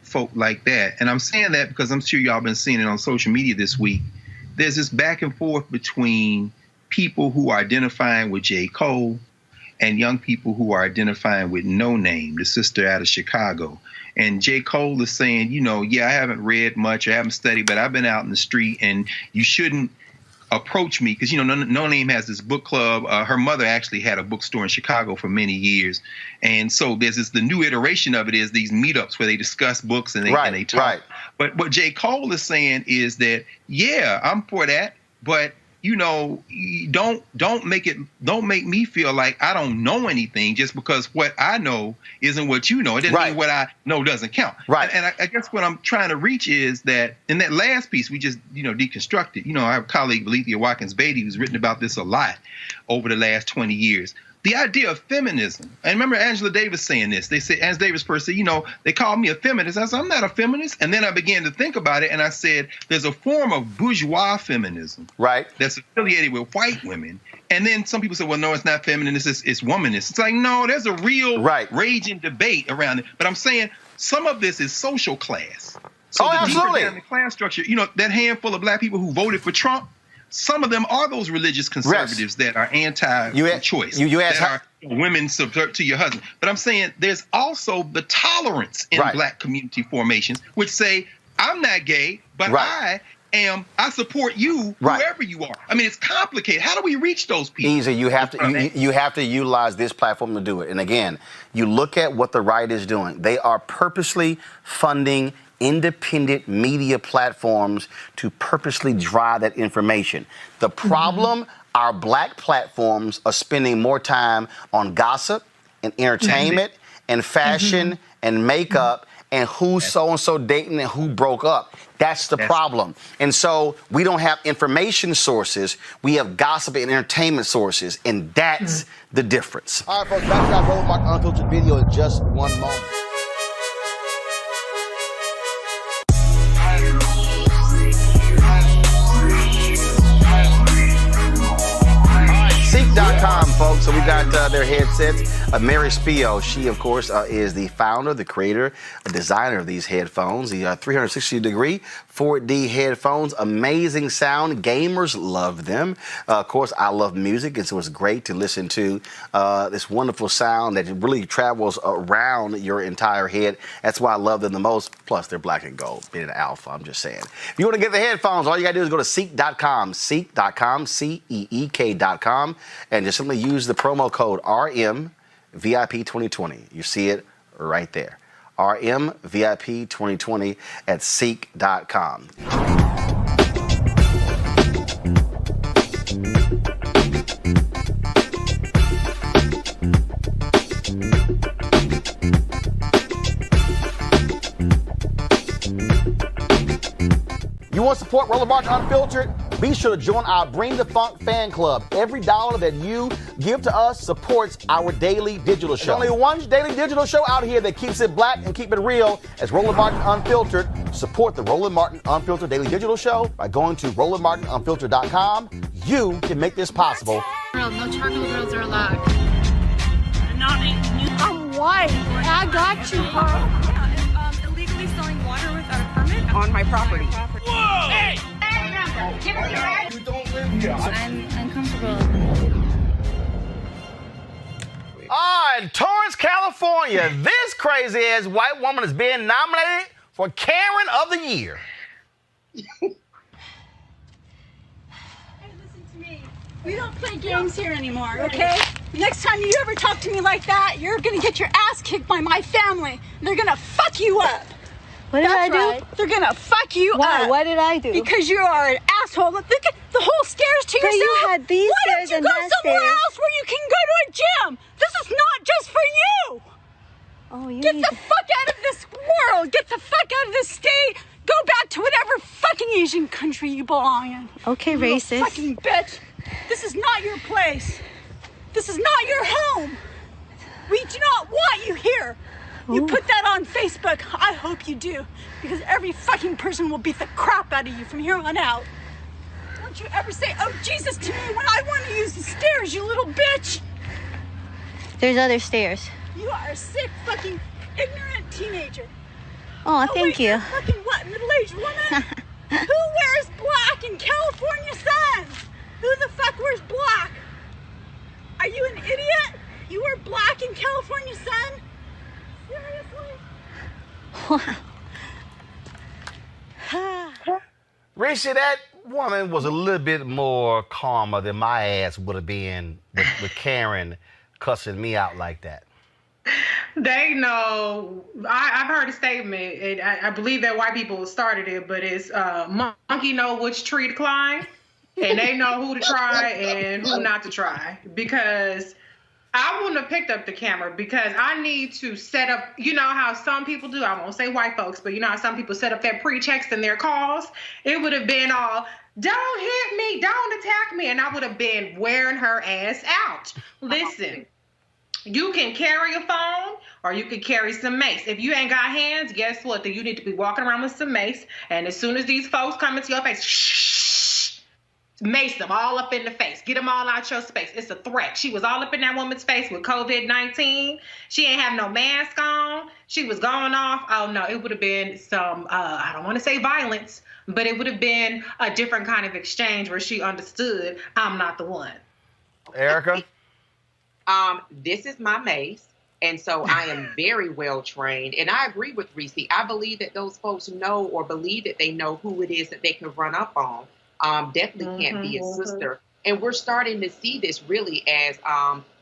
folk like that? And I'm saying that because I'm sure y'all been seeing it on social media this week. There's this back and forth between people who are identifying with J. Cole and young people who are identifying with No Name, the sister out of Chicago. And J. Cole is saying, I haven't read much, I haven't studied, but I've been out in the street, and you shouldn't approached me because, No Name has this book club. Her mother actually had a bookstore in Chicago for many years. And so the new iteration of it is these meetups where they discuss books and they talk. Right. But what J. Cole is saying is that, yeah, I'm for that, but don't make me feel like I don't know anything just because what I know isn't what you know. It doesn't mean what I know doesn't count. Right. And I guess what I'm trying to reach is that in that last piece we just deconstructed. I have a colleague, Valethia Watkins Beatty, who's written about this a lot over the last 20 years. The idea of feminism. I remember Angela Davis saying this. They said, Angela Davis person, they called me a feminist. I said, I'm not a feminist. And then I began to think about it, and I said, there's a form of bourgeois feminism that's affiliated with white women. And then some people say, well, no, it's not feminist, it's womanist. It's like, no, there's a real raging debate around it. But I'm saying some of this is social class. So the deeper down the class structure, that handful of black people who voted for Trump, some of them are those religious conservatives that are anti-choice. You ask that are women subvert to your husband. But I'm saying there's also the tolerance in black community formations, which say, I'm not gay, but I support you, whoever you are. I mean, it's complicated. How do we reach those people? Easy. You have to utilize this platform to do it. And again, you look at what the right is doing. They are purposely funding independent media platforms to purposely drive that information. The problem, our black platforms are spending more time on gossip and entertainment and fashion and makeup and who's so-and-so dating and who broke up. That's the problem. And so we don't have information sources. We have gossip and entertainment sources, and that's the difference. All right, folks, back to our Roland Martin Unfiltered video in just one moment. Ceek.com, folks. So we got their headsets. Mary Spio, she, of course, is the founder, the creator, the designer of these headphones. The 360-degree 4D headphones. Amazing sound. Gamers love them. Of course, I love music, and so it's great to listen to this wonderful sound that really travels around your entire head. That's why I love them the most. Plus, they're black and gold, being an alpha, I'm just saying. If you want to get the headphones, all you got to do is go to Ceek.com, Ceek.com, Ceek.com, and just simply use the promo code RMVIP2020. You see it right there. RMVIP2020 at Ceek.com. You want to support Roland Martin Unfiltered? Be sure to join our Bring the Funk fan club. Every dollar that you give to us supports our daily digital show. There's only one daily digital show out here that keeps it black and keep it real as Roland Martin Unfiltered. Support the Roland Martin Unfiltered daily digital show by going to RolandMartinUnfiltered.com. You can make this possible. No charcoal girls are allowed. I'm white. I got you, huh? Illegally selling water without a permit on my property. Whoa! Hey! Give me your badge. You don't live here. I'm uncomfortable. In Torrance, California, this crazy-ass white woman is being nominated for Karen of the Year. Hey, listen to me. We don't play games here anymore, okay? Next time you ever talk to me like that, you're gonna get your ass kicked by my family. They're gonna fuck you up. What did I do? They're gonna fuck you up. What did I do? Because you are an asshole. Look at the whole stairs to yourself. You had these stairs and that Why don't you go somewhere else where you can go to a gym? This is not just for you. Oh, you Get the fuck out of this world. Get the fuck out of this state. Go back to whatever fucking Asian country you belong in. Okay, you racist. Fucking bitch. This is not your place. This is not your home. We do not want you here. You put that on Facebook. I hope you do. Because every fucking person will beat the crap out of you from here on out. Don't you ever say, oh, Jesus, to me when I want to use the stairs, you little bitch. There's other stairs. You are a sick, fucking, ignorant teenager. Oh, thank you. Fucking what, middle-aged woman? Who wears black in California sun? Who the fuck wears black? Are you an idiot? You wear black in California sun? Seriously? Risha, that woman was a little bit more calmer than my ass would have been with Karen cussing me out like that. They know. I've heard a statement, and I believe that white people started it, but it's monkey know which tree to climb, and they know who to try and who not to try. Because I wouldn't have picked up the camera because I need to set up, you know how some people do, I won't say white folks, but you know how some people set up their pre-checks and their calls? It would have been all, don't hit me, don't attack me, and I would have been wearing her ass out. Listen. You can carry a phone or you can carry some mace. If you ain't got hands, guess what? Then you need to be walking around with some mace. And as soon as these folks come into your face, shh, mace them all up in the face. Get them all out your space. It's a threat. She was all up in that woman's face with COVID-19. She ain't have no mask on. She was going off. Oh, no, it would have been some, I don't want to say violence, but it would have been a different kind of exchange where she understood I'm not the one. Erica? This is my mace, and so I am very well trained. And I agree with Reese. I believe that those folks know or believe that they know who it is that they can run up on. Definitely can't be a sister. And we're starting to see this really as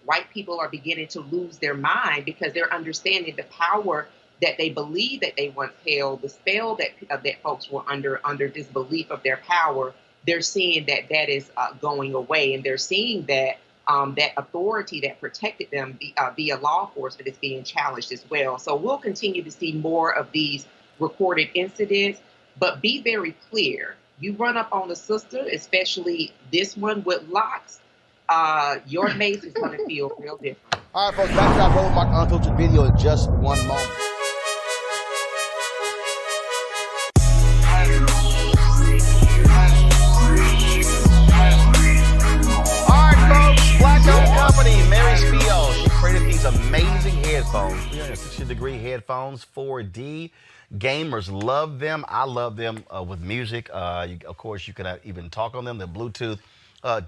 white people are beginning to lose their mind because they're understanding the power that they believe that they once held, the spell that folks were under disbelief of their power. They're seeing that is going away, and they're seeing that that authority that protected them via law enforcement is being challenged as well. So we'll continue to see more of these recorded incidents, but be very clear. You run up on a sister, especially this one with locks, your mace is going to feel real different. All right, folks, back to our Roland Martin Unfiltered video in just one moment. Company, Mary Spiel, she created these amazing headphones, 360-degree headphones, 4D. Gamers love them. I love them with music. Of course, you can even talk on them. They're Bluetooth.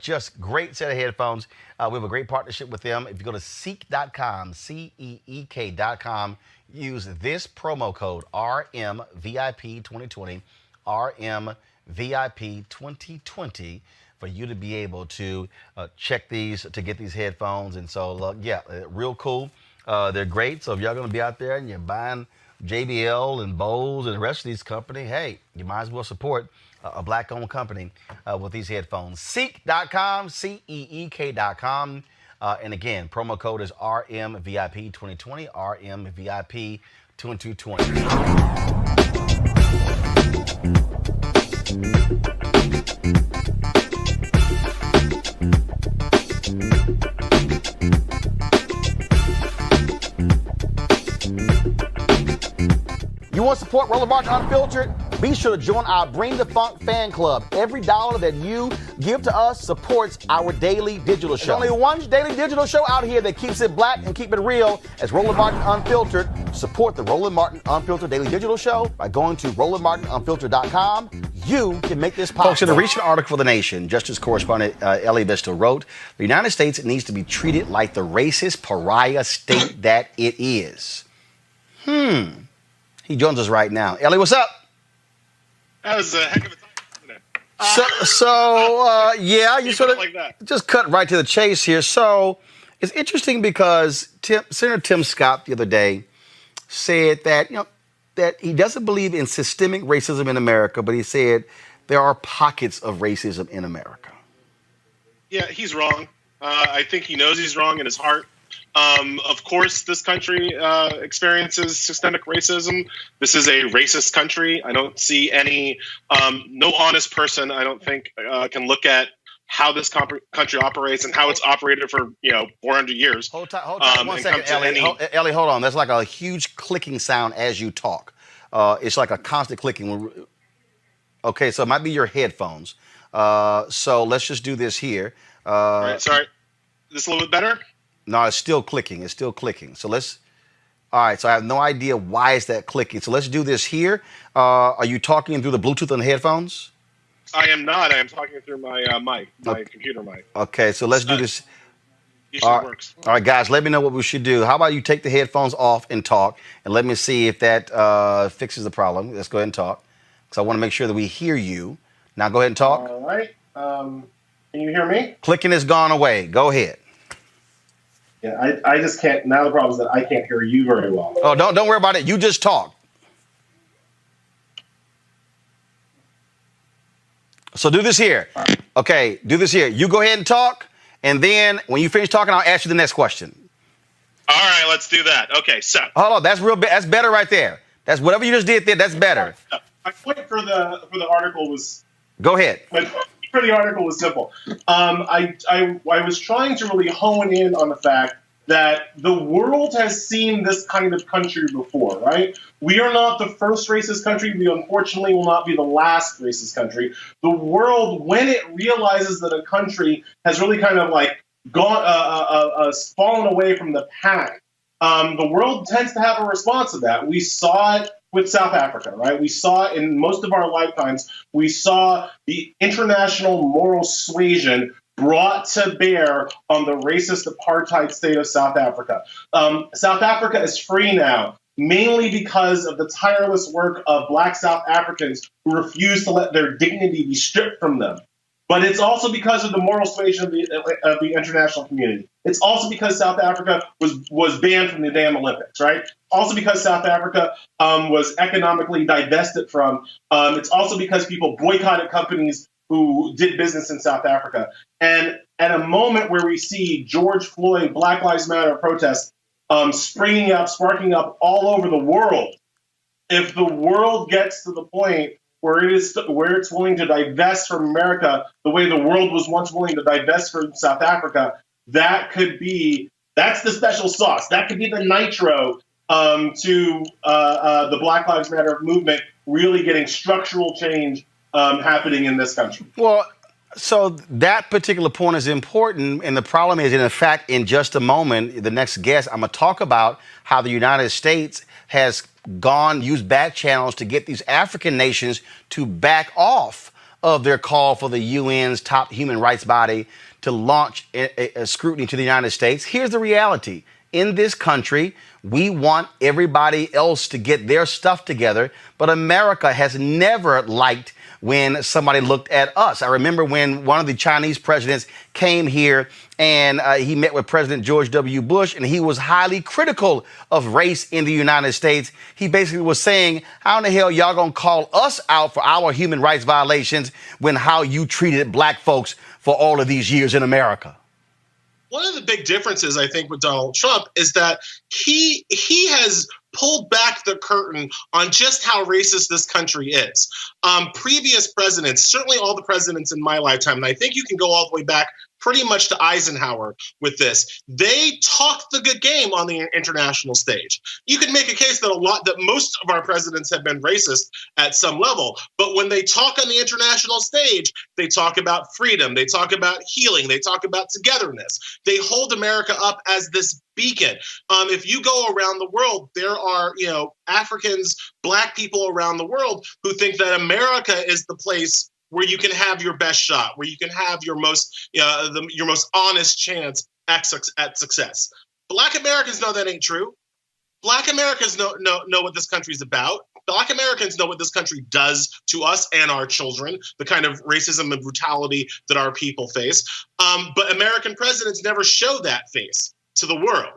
Just great set of headphones. We have a great partnership with them. If you go to Ceek.com, Ceek.com, use this promo code RMVIP2020, RMVIP2020, for you to be able to check these, to get these headphones. And so, yeah, real cool. They're great. So if y'all going to be out there and you're buying JBL and Bose and the rest of these companies, hey, you might as well support a black-owned company with these headphones. Ceek.com, Ceek.com. And again, promo code is RMVIP2020, RMVIP2020. You want to support Roland Martin Unfiltered? Be sure to join our Bring the Funk fan club. Every dollar that you give to us supports our daily digital show. There's only one daily digital show out here that keeps it black and keep it real as Roland Martin Unfiltered. Support the Roland Martin Unfiltered daily digital show by going to RolandMartinUnfiltered.com. You can make this possible. Folks, in a recent article for The Nation, Justice Correspondent Ellie Vista wrote, the United States needs to be treated like the racist pariah state that it is. He joins us right now. Ellie, what's up? That was a heck of a time, wasn't it? Yeah, you sort of like that. Just cut right to the chase here. So it's interesting because Senator Tim Scott the other day said that, that he doesn't believe in systemic racism in America, but he said there are pockets of racism in America. Yeah, he's wrong. I think he knows he's wrong in his heart. Of course, this country experiences systemic racism. This is a racist country. I don't see no honest person, I don't think, can look at how this country operates and how it's operated for 400 years. Hold on 1 second, Ellie. Ellie, hold on. There's like a huge clicking sound as you talk. It's like a constant clicking. Okay, so it might be your headphones. So let's just do this here. All right, sorry. This a little bit better? No, it's still clicking. It's still clicking. So all right, so I have no idea why is that clicking. So let's do this here. Are you talking through the Bluetooth on the headphones? I am not. I am talking through my mic, my computer mic. Okay, so let's do this. Usually works. All right, guys, let me know what we should do. How about you take the headphones off and talk, and let me see if that fixes the problem. Let's go ahead and talk, because I want to make sure that we hear you, Now go ahead and talk. All right. Can you hear me? Clicking has gone away. Go ahead. Yeah, I just can't. Now the problem is that I can't hear you very well. Oh, don't worry about it. You just talk. So do this here. Okay, do this here. You go ahead and talk, and then when you finish talking, I'll ask you the next question. All right, let's do that. Okay, so Hold on, that's real. That's better right there. That's whatever you just did there. That's better. my point for the article was. Go ahead. My point for the article was simple. I was trying to really hone in on the fact that the world has seen this kind of country before, right? We are not the first racist country. We unfortunately will not be the last racist country. The world, when it realizes that a country has really kind of like gone, fallen away from the pack, the world tends to have a response to that. We saw it with South Africa, right? We saw it in most of our lifetimes. We saw the international moral suasion brought to bear on the racist apartheid state of South Africa. South Africa is free now, mainly because of the tireless work of Black South Africans who refuse to let their dignity be stripped from them. But it's also because of the moral suasion of the international community. It's also because South Africa was banned from the damn Olympics, right? Also because South Africa was economically divested from. It's also because people boycotted companies who did business in South Africa. And at a moment where we see George Floyd, Black Lives Matter protests springing up, sparking up all over the world, if the world gets to the point where it's willing to divest from America the way the world was once willing to divest from South Africa, that's the special sauce. That could be the nitro to the Black Lives Matter movement really getting structural change happening in this country. Well, so that particular point is important, and the problem is, in fact, in just a moment, the next guest, I'm going to talk about how the United States has used back channels to get these African nations to back off of their call for the UN's top human rights body to launch a scrutiny to the United States. Here's the reality. In this country, we want everybody else to get their stuff together, but America has never liked when somebody looked at us. I remember when one of the Chinese presidents came here and he met with President George W. Bush, and he was highly critical of race in the United States. He basically was saying, how in the hell y'all gonna call us out for our human rights violations when how you treated black folks for all of these years in America? One of the big differences, I think, with Donald Trump is that he has pulled back the curtain on just how racist this country is. Previous presidents, certainly all the presidents in my lifetime, and I think you can go all the way back pretty much to Eisenhower with this. They talked the good game on the international stage. You could make a case that most of our presidents have been racist at some level, but when they talk on the international stage, they talk about freedom, they talk about healing, they talk about togetherness. They hold America up as this beacon. If you go around the world, there are, Africans, black people around the world who think that America is the place where you can have your best shot, where you can have your most honest chance at success. Black Americans know that ain't true. Black Americans know what this country's about. Black Americans know what this country does to us and our children, the kind of racism and brutality that our people face. But American presidents never show that face to the world.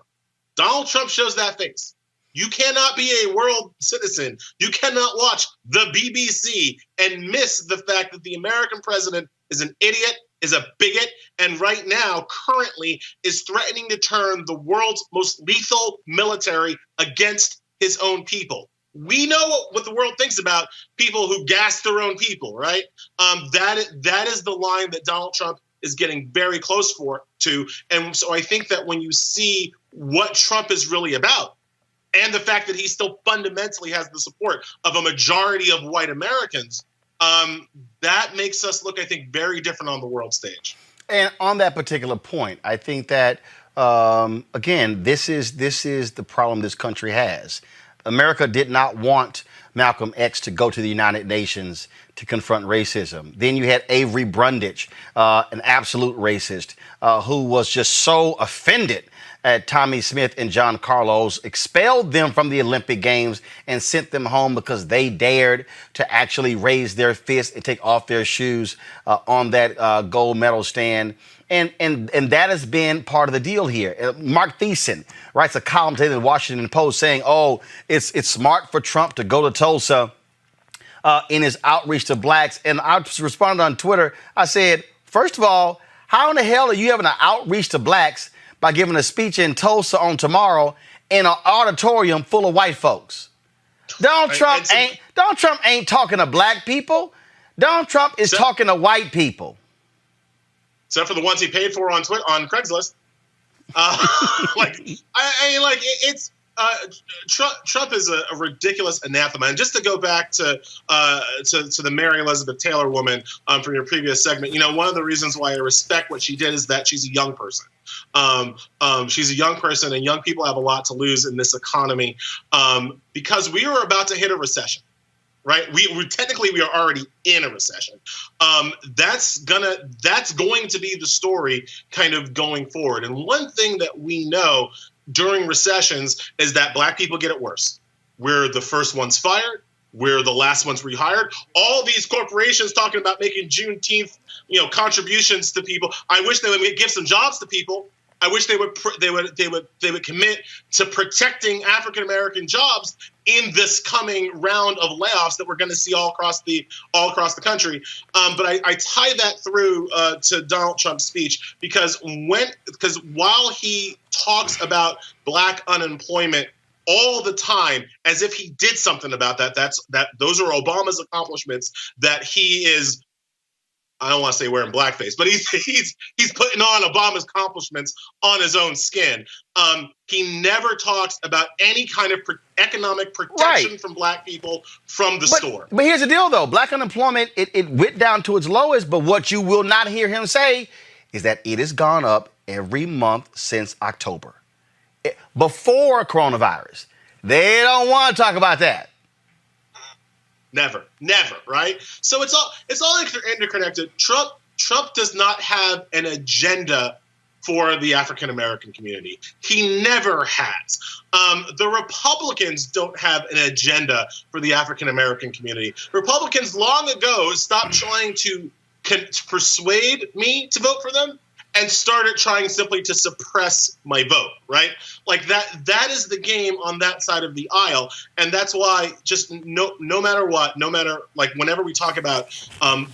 Donald Trump shows that face. You cannot be a world citizen. You cannot watch the BBC and miss the fact that the American president is an idiot, is a bigot, and right now, currently, is threatening to turn the world's most lethal military against his own people. We know what the world thinks about people who gas their own people, right? That is the line that Donald Trump is getting very close to. And so I think that when you see what Trump is really about, and the fact that he still fundamentally has the support of a majority of white Americans, that makes us look, I think, very different on the world stage. And on that particular point, I think that, again, this is the problem this country has. America did not want Malcolm X to go to the United Nations to confront racism. Then you had Avery Brundage, an absolute racist, who was just so offended at Tommy Smith and John Carlos, expelled them from the Olympic Games and sent them home because they dared to actually raise their fist and take off their shoes on that gold medal stand. And that has been part of the deal here. Mark Thiessen writes a column today in the Washington Post saying, oh, it's smart for Trump to go to Tulsa in his outreach to blacks. And I responded on Twitter. I said, first of all, how in the hell are you having an outreach to blacks by giving a speech in Tulsa on tomorrow in an auditorium full of white folks? Donald Trump ain't talking to black people. Donald Trump is talking to white people. Except for the ones he paid for on Craigslist. Trump is a ridiculous anathema. And just to go back to the Mary Elizabeth Taylor woman from your previous segment, one of the reasons why I respect what she did is that she's a young person. She's a young person, and young people have a lot to lose in this economy because we are about to hit a recession. Right, we are already in a recession. That's going to be the story kind of going forward. And one thing that we know during recessions is that black people get it worse. We're the first ones fired. We're the last ones rehired. All these corporations talking about making Juneteenth, contributions to people. I wish they would give some jobs to people. I wish they would commit to protecting African American jobs in this coming round of layoffs that we're going to see all across the country. But I tie that through to Donald Trump's speech because while he talks about black unemployment all the time as if he did something about that, those are Obama's accomplishments that he is. I don't want to say wearing blackface, but he's putting on Obama's accomplishments on his own skin. He never talks about any kind of economic protection from black people from the store. But here's the deal, though. Black unemployment, it went down to its lowest. But what you will not hear him say is that it has gone up every month since October. Before coronavirus. They don't want to talk about that. Never, right? So it's all interconnected. Trump does not have an agenda for the African American community. He never has. The Republicans don't have an agenda for the African American community. Republicans long ago stopped trying to persuade me to vote for them and started trying simply to suppress my vote, right? Like that is the game on that side of the aisle. And that's why just no matter what, whenever we talk about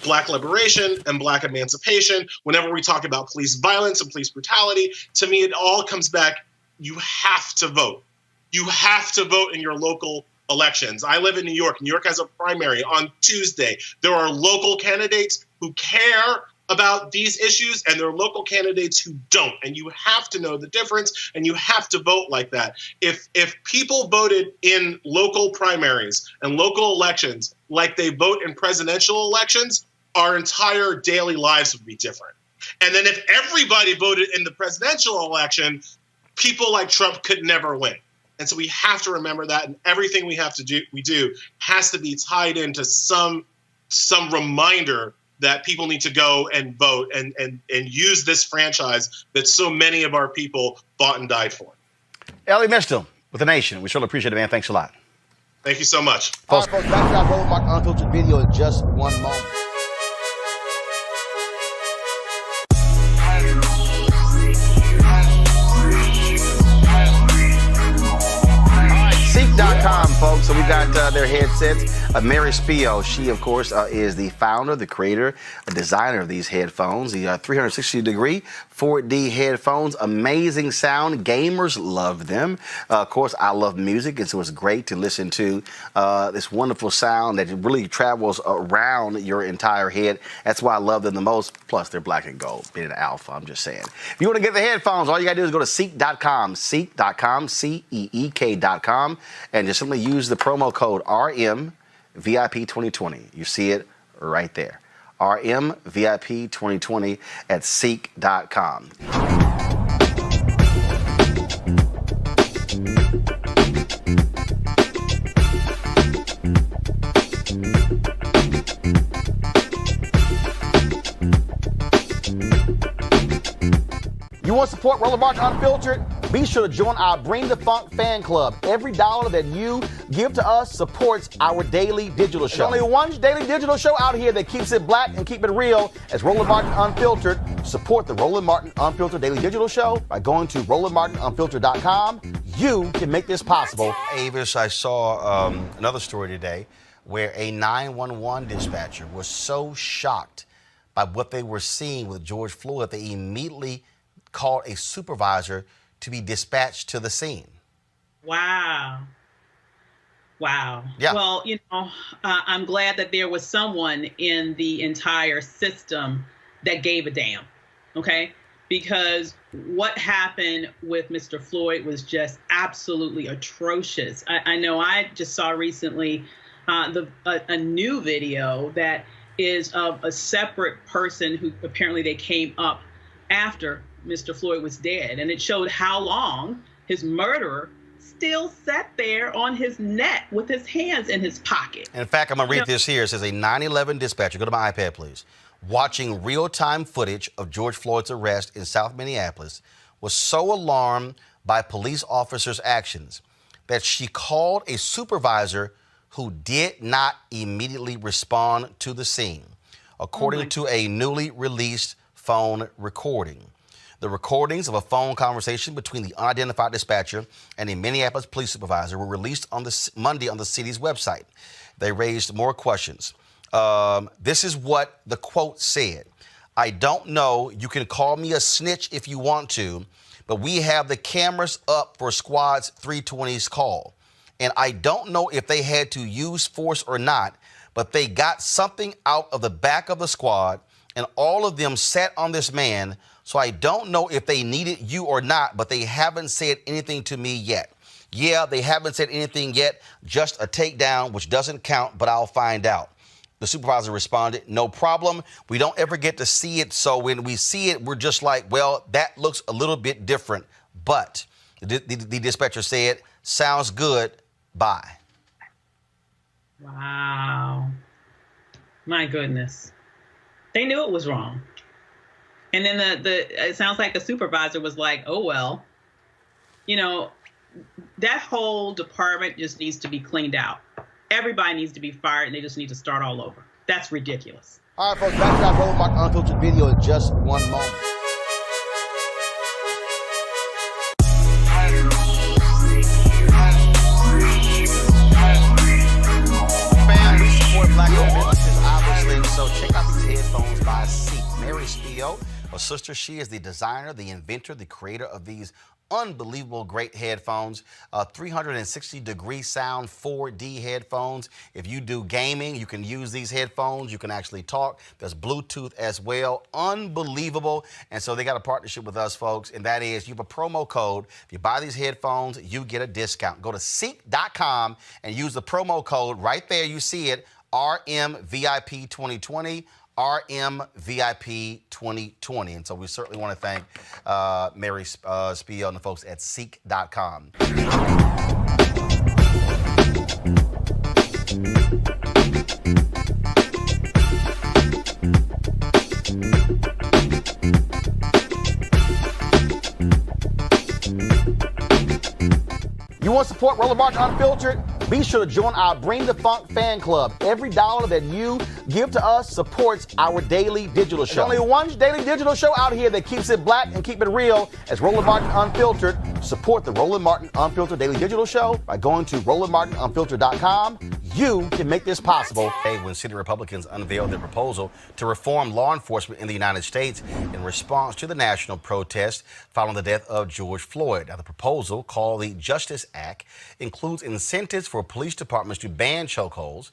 black liberation and black emancipation, whenever we talk about police violence and police brutality, to me, it all comes back. You have to vote. You have to vote in your local elections. I live in New York. New York has a primary on Tuesday. There are local candidates who care about these issues, and there are local candidates who don't. And you have to know the difference, and you have to vote like that. If people voted in local primaries and local elections like they vote in presidential elections, our entire daily lives would be different. And then if everybody voted in the presidential election, people like Trump could never win. And so we have to remember that, and everything we do has to be tied into some reminder that people need to go and vote and use this franchise that so many of our people fought and died for. Ellie Mistel with The Nation. We sure appreciate it, man. Thanks a lot. Thank you so much. All right, folks, back to our Roland Unfiltered video in just one moment. Ceek.com, folks. So we got their headsets. Mary Spio, she, of course, is the founder, the creator, designer of these headphones. The 360-degree 4D headphones. Amazing sound. Gamers love them. Of course, I love music, and so it's great to listen to this wonderful sound that really travels around your entire head. That's why I love them the most. Plus, they're black and gold, being an alpha, I'm just saying. If you want to get the headphones, all you got to do is go to Ceek.com, Ceek.com, Ceek.com, and just simply use the promo code RMVIP2020. You see it right there. RMVIP2020 at Ceek.com. You want to support Roland Unfiltered? be sure to join our Bring the Funk fan club. Every dollar that you give to us supports our daily digital show. There's only one daily digital show out here that keeps it black and keep it real. It's Roland Martin Unfiltered. Support the Roland Martin Unfiltered daily digital show by going to RolandMartinUnfiltered.com. You can make this possible. Avis, I saw another story today where a 911 dispatcher was so shocked by what they were seeing with George Floyd, they immediately called a supervisor to be dispatched to the scene. Wow. Wow. Yeah. Well, I'm glad that there was someone in the entire system that gave a damn. Okay. Because what happened with Mr. Floyd was just absolutely atrocious. I know I just saw recently a new video that is of a separate person who apparently they came up after Mr. Floyd was dead. And it showed how long his murderer still sat there on his neck with his hands in his pocket. And in fact, I'm going to read this here. It says a 911 dispatcher, go to my iPad, please, watching real-time footage of George Floyd's arrest in South Minneapolis was so alarmed by police officers' actions that she called a supervisor who did not immediately respond to the scene, according to a newly released phone recording. The recordings of a phone conversation between the unidentified dispatcher and a Minneapolis police supervisor were released on Monday on the city's website. They raised more questions. This is what the quote said. "I don't know, you can call me a snitch if you want to, but we have the cameras up for Squad's 320's call. And I don't know if they had to use force or not, but they got something out of the back of the squad and all of them sat on this man. So I don't know if they needed you or not, but they haven't said anything to me yet. Yeah, they haven't said anything yet, just a takedown, which doesn't count, but I'll find out." The supervisor responded, "No problem. We don't ever get to see it. So when we see it, we're just like, well, that looks a little bit different. But the dispatcher said, sounds good. Bye." Wow. My goodness. They knew it was wrong. And then it sounds like the supervisor was like, oh, well, that whole department just needs to be cleaned out. Everybody needs to be fired and they just need to start all over. That's ridiculous. All right, folks, back to our Roland Martin Unfiltered video in just one moment. We support black businesses, obviously, so check out these headphones by Ceek. Mary Spio, her sister, she is the designer, the inventor, the creator of these unbelievable great headphones, 360-degree sound 4D headphones. If you do gaming, you can use these headphones. You can actually talk. There's Bluetooth as well. Unbelievable. And so they got a partnership with us, folks, and that is you have a promo code. If you buy these headphones, you get a discount. Go to Ceek.com and use the promo code right there. You see it, RMVIP2020. RMVIP 2020. And so we certainly want to thank Mary Spio and the folks at Ceek.com. You want to support Roland Martin Unfiltered? Be sure to join our Bring the Funk fan club. Every dollar that you give to us supports our daily digital show. There's only one daily digital show out here that keeps it black and keep it real. It's Roland Martin Unfiltered. Support the Roland Martin Unfiltered daily digital show by going to RolandMartinUnfiltered.com. You can make this possible. When city Republicans unveiled their proposal to reform law enforcement in the United States in response to the national protest following the death of George Floyd. Now, the proposal, called the Justice Act, includes incentives for police departments to ban chokeholds,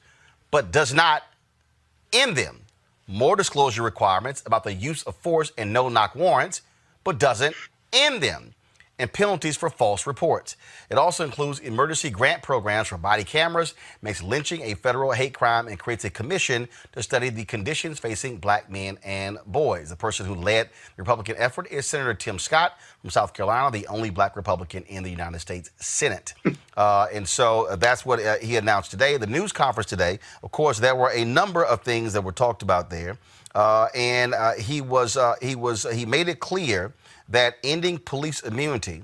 but does not end them. More disclosure requirements about the use of force and no-knock warrants, but doesn't end them. And penalties for false reports. It also includes emergency grant programs for body cameras, makes lynching a federal hate crime, and creates a commission to study the conditions facing black men and boys. The person who led the Republican effort is Senator Tim Scott from South Carolina, the only black Republican in the United States Senate. And so that's what he announced today. The news conference today, of course, there were a number of things that were talked about there. He made it clear that ending police immunity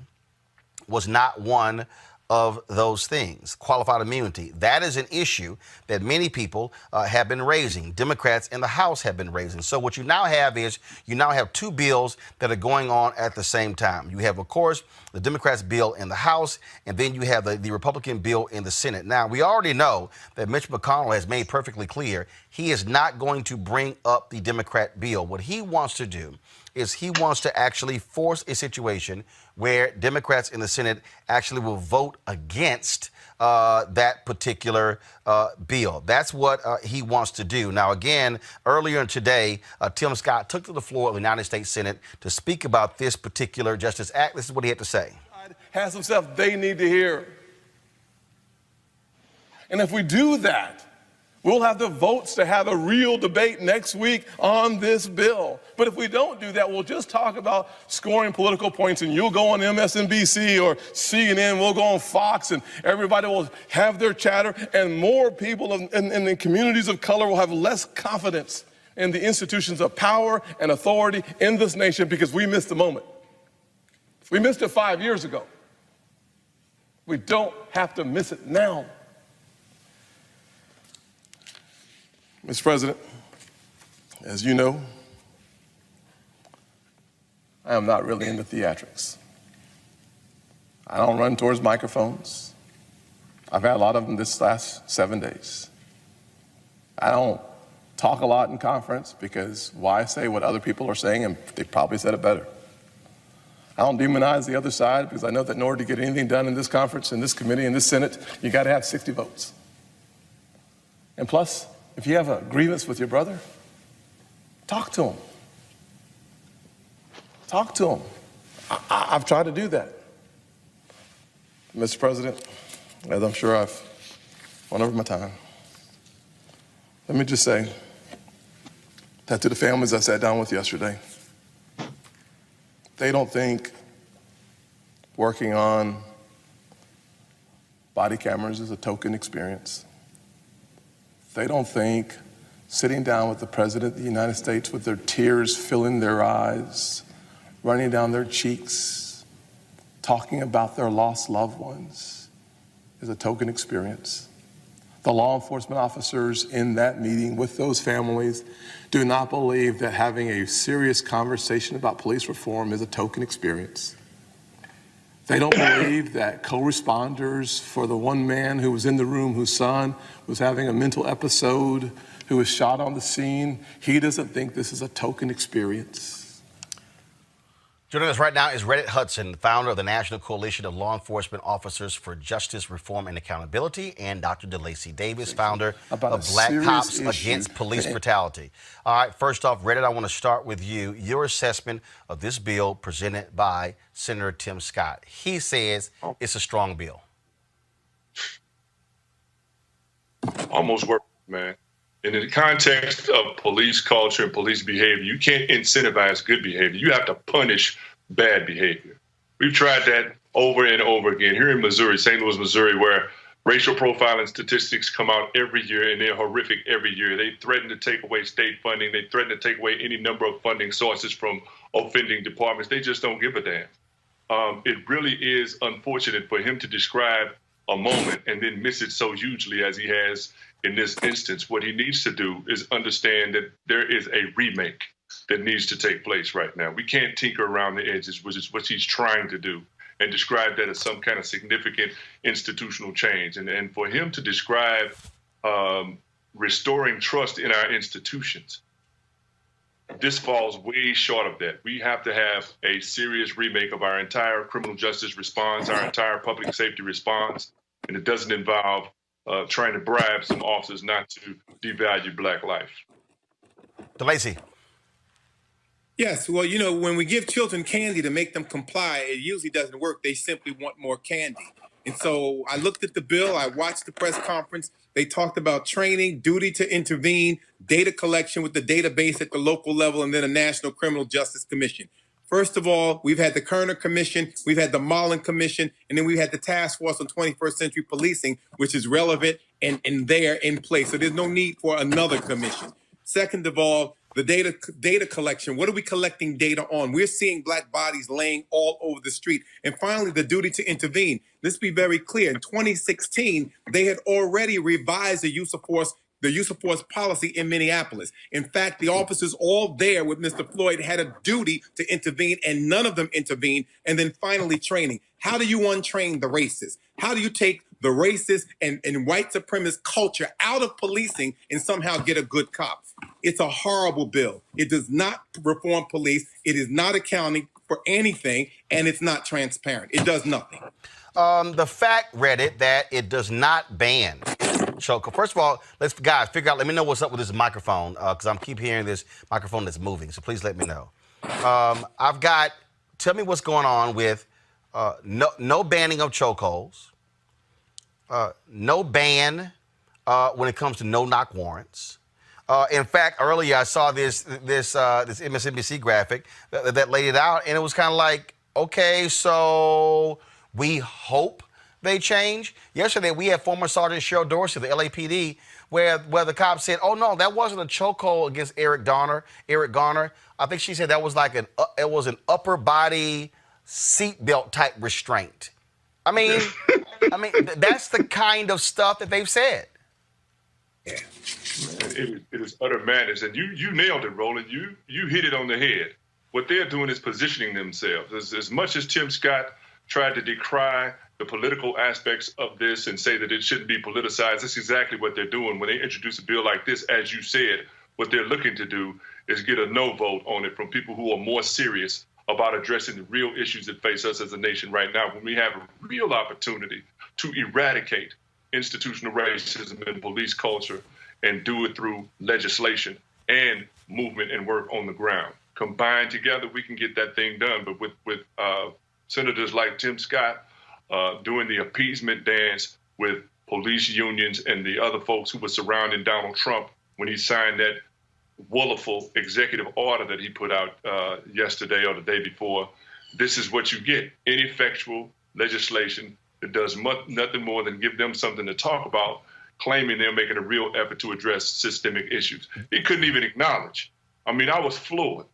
was not one of those things. Qualified immunity. That is an issue that many people have been raising. Democrats in the House have been raising. So what you now have is you now have two bills that are going on at the same time. You have, of course, the Democrats' bill in the House, and then you have the Republican bill in the Senate. Now, we already know that Mitch McConnell has made perfectly clear he is not going to bring up the Democrat bill. What he wants to do is he wants to actually force a situation where Democrats in the Senate actually will vote against that particular bill. That's what he wants to do. Now, again, earlier today, Tim Scott took to the floor of the United States Senate to speak about this particular Justice Act. This is what he had to say. Has some stuff they need to hear. And if we do that, we'll have the votes to have a real debate next week on this bill. But if we don't do that, we'll just talk about scoring political points, and you'll go on MSNBC or CNN, we'll go on Fox, and everybody will have their chatter, and more people in the communities of color will have less confidence in the institutions of power and authority in this nation because we missed the moment. We missed it 5 years ago. We don't have to miss it now. Mr. President, as you know, I am not really into theatrics. I don't run towards microphones. I've had a lot of them this last 7 days. I don't talk a lot in conference because why say what other people are saying, and they probably said it better. I don't demonize the other side because I know that in order to get anything done in this conference, in this committee, in this Senate, you got to have 60 votes. And plus, if you have a grievance with your brother, talk to him. Talk to him. I've tried to do that. Mr. President, as I'm sure I've run over my time, let me just say that to the families I sat down with yesterday, they don't think working on body cameras is a token experience. They don't think sitting down with the President of the United States with their tears filling their eyes, running down their cheeks, talking about their lost loved ones is a token experience. The law enforcement officers in that meeting with those families do not believe that having a serious conversation about police reform is a token experience. They don't believe that co-responders for the one man who was in the room whose son was having a mental episode, who was shot on the scene, he doesn't think this is a token experience. Joining us right now is Reddit Hudson, founder of the National Coalition of Law Enforcement Officers for Justice, Reform, and Accountability, and Dr. DeLacy Davis, founder of Black Cops Against Police Brutality. All right, first off, Reddit, I want to start with you. Your assessment of this bill presented by Senator Tim Scott. He says it's a strong bill. Almost worked, man. And in the context of police culture and police behavior, you can't incentivize good behavior. You have to punish bad behavior. We've tried that over and over again. Here in Missouri, St. Louis, Missouri, where racial profiling statistics come out every year, and they're horrific every year. They threaten to take away state funding. They threaten to take away any number of funding sources from offending departments. They just don't give a damn. It really is unfortunate for him to describe a moment and then miss it so hugely as he has in this instance. What he needs to do is understand that there is a remake that needs to take place right now. We can't tinker around the edges, which is what he's trying to do, and describe that as some kind of significant institutional change. And for him to describe restoring trust in our institutions, this falls way short of that. We have to have a serious remake of our entire criminal justice response, our entire public safety response, and it doesn't involve trying to bribe some officers not to devalue Black life. DeLacy. Yes, well, you know, when we give children candy to make them comply, it usually doesn't work. They simply want more candy. And so I looked at the bill, I watched the press conference. They talked about training, duty to intervene, data collection with the database at the local level, and then a National Criminal Justice Commission. First of all, we've had the Kerner Commission, we've had the Mullen Commission, and then we had the Task Force on 21st Century Policing, which is relevant and there in place. So there's no need for another commission. Second of all, The data collection. What are we collecting data on? We're seeing black bodies laying all over the street. And finally, the duty to intervene. Let's be very clear. In 2016, they had already revised the use of force policy in Minneapolis. In fact, the officers all there with Mr. Floyd had a duty to intervene, and none of them intervened. And then finally, training. How do you untrain the racists? How do you take the racist and white supremacist culture out of policing and somehow get a good cop? It's a horrible bill. It does not reform police. It is not accounting for anything, and it's not transparent. It does nothing. The fact, Reddit, that it does not ban chokehold. First of all, let's guys figure out. Let me know what's up with this microphone because I'm keep hearing this microphone that's moving. So please let me know. Tell me what's going on with no banning of chokeholds, no ban when it comes to no-knock warrants. In fact, earlier I saw this MSNBC graphic that laid it out, and it was kind of like, okay, so we hope they change. Yesterday, we had former Sergeant Cheryl Dorsey, the LAPD, where the cop said, "Oh no, that wasn't a chokehold against Eric Garner. I think she said that was like an upper body seatbelt type restraint." I mean, that's the kind of stuff that they've said. Yeah. It is utter madness, and you nailed it, Roland. You hit it on the head. What they're doing is positioning themselves. As much as Tim Scott tried to decry the political aspects of this and say that it shouldn't be politicized, that's exactly what they're doing. When they introduce a bill like this, as you said, what they're looking to do is get a no vote on it from people who are more serious about addressing the real issues that face us as a nation right now, when we have a real opportunity to eradicate institutional racism and police culture and do it through legislation and movement and work on the ground. Combined together, we can get that thing done. But with senators like Tim Scott doing the appeasement dance with police unions and the other folks who were surrounding Donald Trump when he signed that wonderful executive order that he put out yesterday or the day before, this is what you get. Ineffectual legislation that does nothing more than give them something to talk about, claiming they're making a real effort to address systemic issues. He couldn't even acknowledge. I mean, I was floored.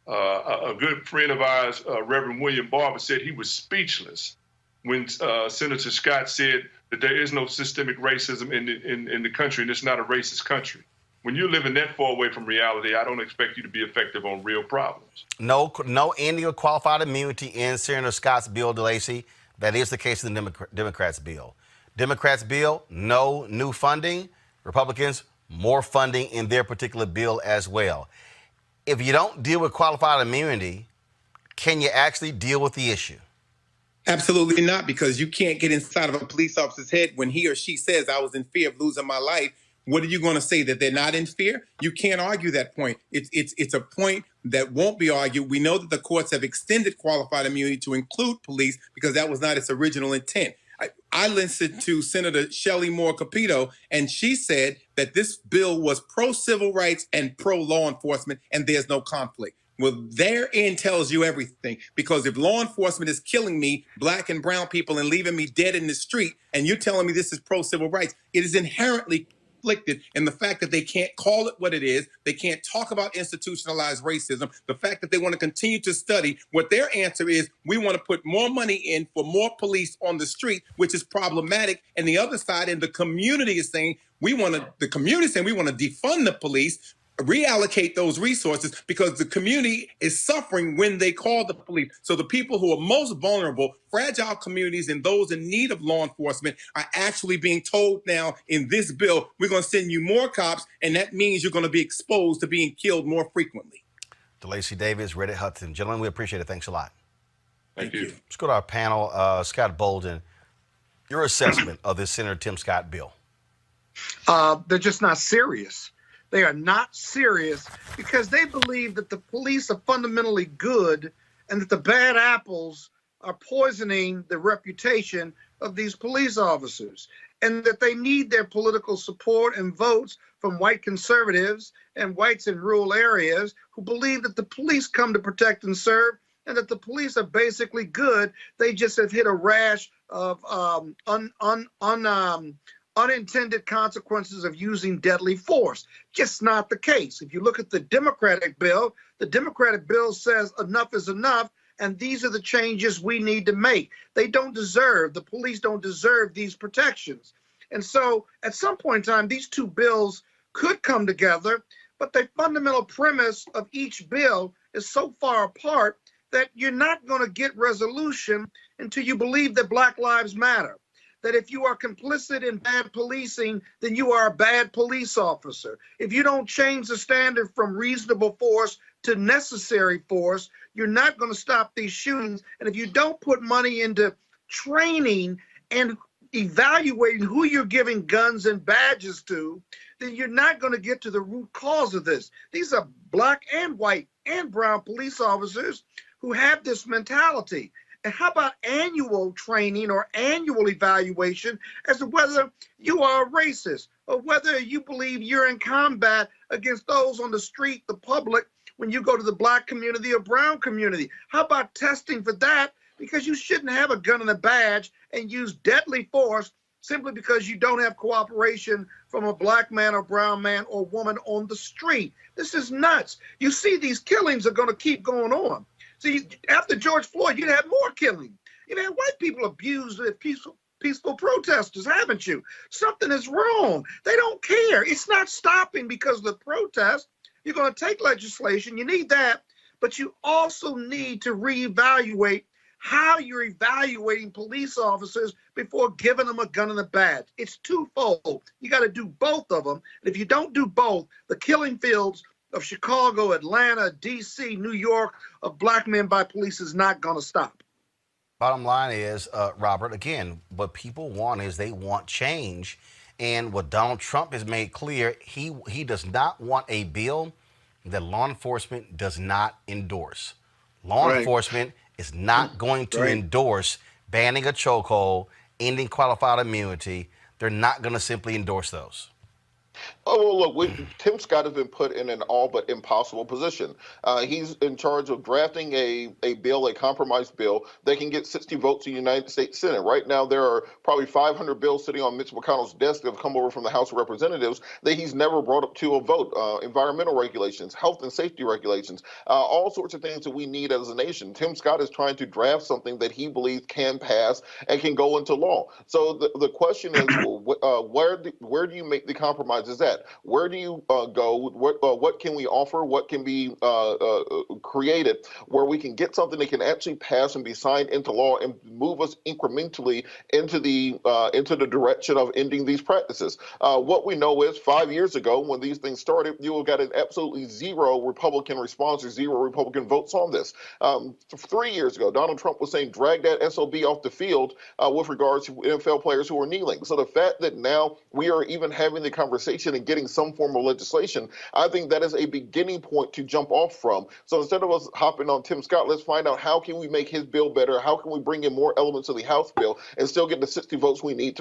A good friend of ours, Reverend William Barber, said he was speechless when Senator Scott said that there is no systemic racism in the country, and it's not a racist country. When you're living that far away from reality, I don't expect you to be effective on real problems. No ending of qualified immunity in Senator Scott's bill, DeLacy. That is the case in the Democrats' bill. Democrats' bill, no new funding. Republicans, more funding in their particular bill as well. If you don't deal with qualified immunity, can you actually deal with the issue? Absolutely not, because you can't get inside of a police officer's head when he or she says, "I was in fear of losing my life." What are you going to say, that they're not in fear? You can't argue that point. It's a point that won't be argued. We know that the courts have extended qualified immunity to include police because that was not its original intent. I listened to Senator Shelley Moore Capito, and she said that this bill was pro-civil rights and pro-law enforcement, and there's no conflict. Well, therein tells you everything, because if law enforcement is killing me, black and brown people, and leaving me dead in the street, and you're telling me this is pro-civil rights, it is inherently conflicted in the fact that they can't call it what it is. They can't talk about institutionalized racism. The fact that they want to continue to study what their answer is, we want to put more money in for more police on the street, which is problematic. And the other side, and the community is saying, we want to defund the police, reallocate those resources, because the community is suffering when they call the police. So the people who are most vulnerable, fragile communities, and those in need of law enforcement are actually being told now in this bill, we're going to send you more cops, and that means you're going to be exposed to being killed more frequently. DeLacy Davis, Reddit Hudson. Gentlemen, we appreciate it. Thanks a lot. Thank you. Let's go to our panel. Scott Bolden, your assessment of this Senator Tim Scott bill. They're just not serious. They are not serious because they believe that the police are fundamentally good and that the bad apples are poisoning the reputation of these police officers, and that they need their political support and votes from white conservatives and whites in rural areas who believe that the police come to protect and serve, and that the police are basically good. They just have hit a rash of unintended consequences of using deadly force. Just not the case. If you look at the Democratic bill says enough is enough, and these are the changes we need to make. The police don't deserve these protections. And so at some point in time, these two bills could come together, but the fundamental premise of each bill is so far apart that you're not going to get resolution until you believe that Black Lives Matter. That if you are complicit in bad policing, then you are a bad police officer. If you don't change the standard from reasonable force to necessary force, you're not going to stop these shootings. And if you don't put money into training and evaluating who you're giving guns and badges to, then you're not going to get to the root cause of this. These are Black and white and brown police officers who have this mentality. And how about annual training or annual evaluation as to whether you are a racist or whether you believe you're in combat against those on the street, the public, when you go to the Black community or brown community? How about testing for that? Because you shouldn't have a gun and a badge and use deadly force simply because you don't have cooperation from a Black man or brown man or woman on the street. This is nuts. You see, these killings are going to keep going on. See, after George Floyd, you'd have more killing. You've had white people abused with peaceful protesters, haven't you? Something is wrong. They don't care. It's not stopping because of the protest. You're going to take legislation. You need that. But you also need to reevaluate how you're evaluating police officers before giving them a gun and a badge. It's twofold. You got to do both of them. And if you don't do both, the killing fields of Chicago, Atlanta, DC, New York, of Black men by police is not going to stop. Bottom line is, Robert, again, what people want is they want change. And what Donald Trump has made clear, he does not want a bill that law enforcement does not endorse. Law enforcement is not going to endorse banning a chokehold, ending qualified immunity. They're not going to simply endorse those. Oh, well, look, Tim Scott has been put in an all but impossible position. He's in charge of drafting a bill, a compromise bill, that can get 60 votes in the United States Senate. Right now, there are probably 500 bills sitting on Mitch McConnell's desk that have come over from the House of Representatives that he's never brought up to a vote. Environmental regulations, health and safety regulations, all sorts of things that we need as a nation. Tim Scott is trying to draft something that he believes can pass and can go into law. So the question is, where do you make the compromises at? Where do you go? What can we offer? What can be created where we can get something that can actually pass and be signed into law and move us incrementally into the direction of ending these practices? What we know is 5 years ago, when these things started, you got an absolutely zero Republican response or zero Republican votes on this. 3 years ago, Donald Trump was saying, drag that SOB off the field with regards to NFL players who are kneeling. So the fact that now we are even having the conversation and getting some form of legislation, I think that is a beginning point to jump off from. So instead of us hopping on Tim Scott, let's find out how can we make his bill better? How can we bring in more elements of the House bill and still get the 60 votes we need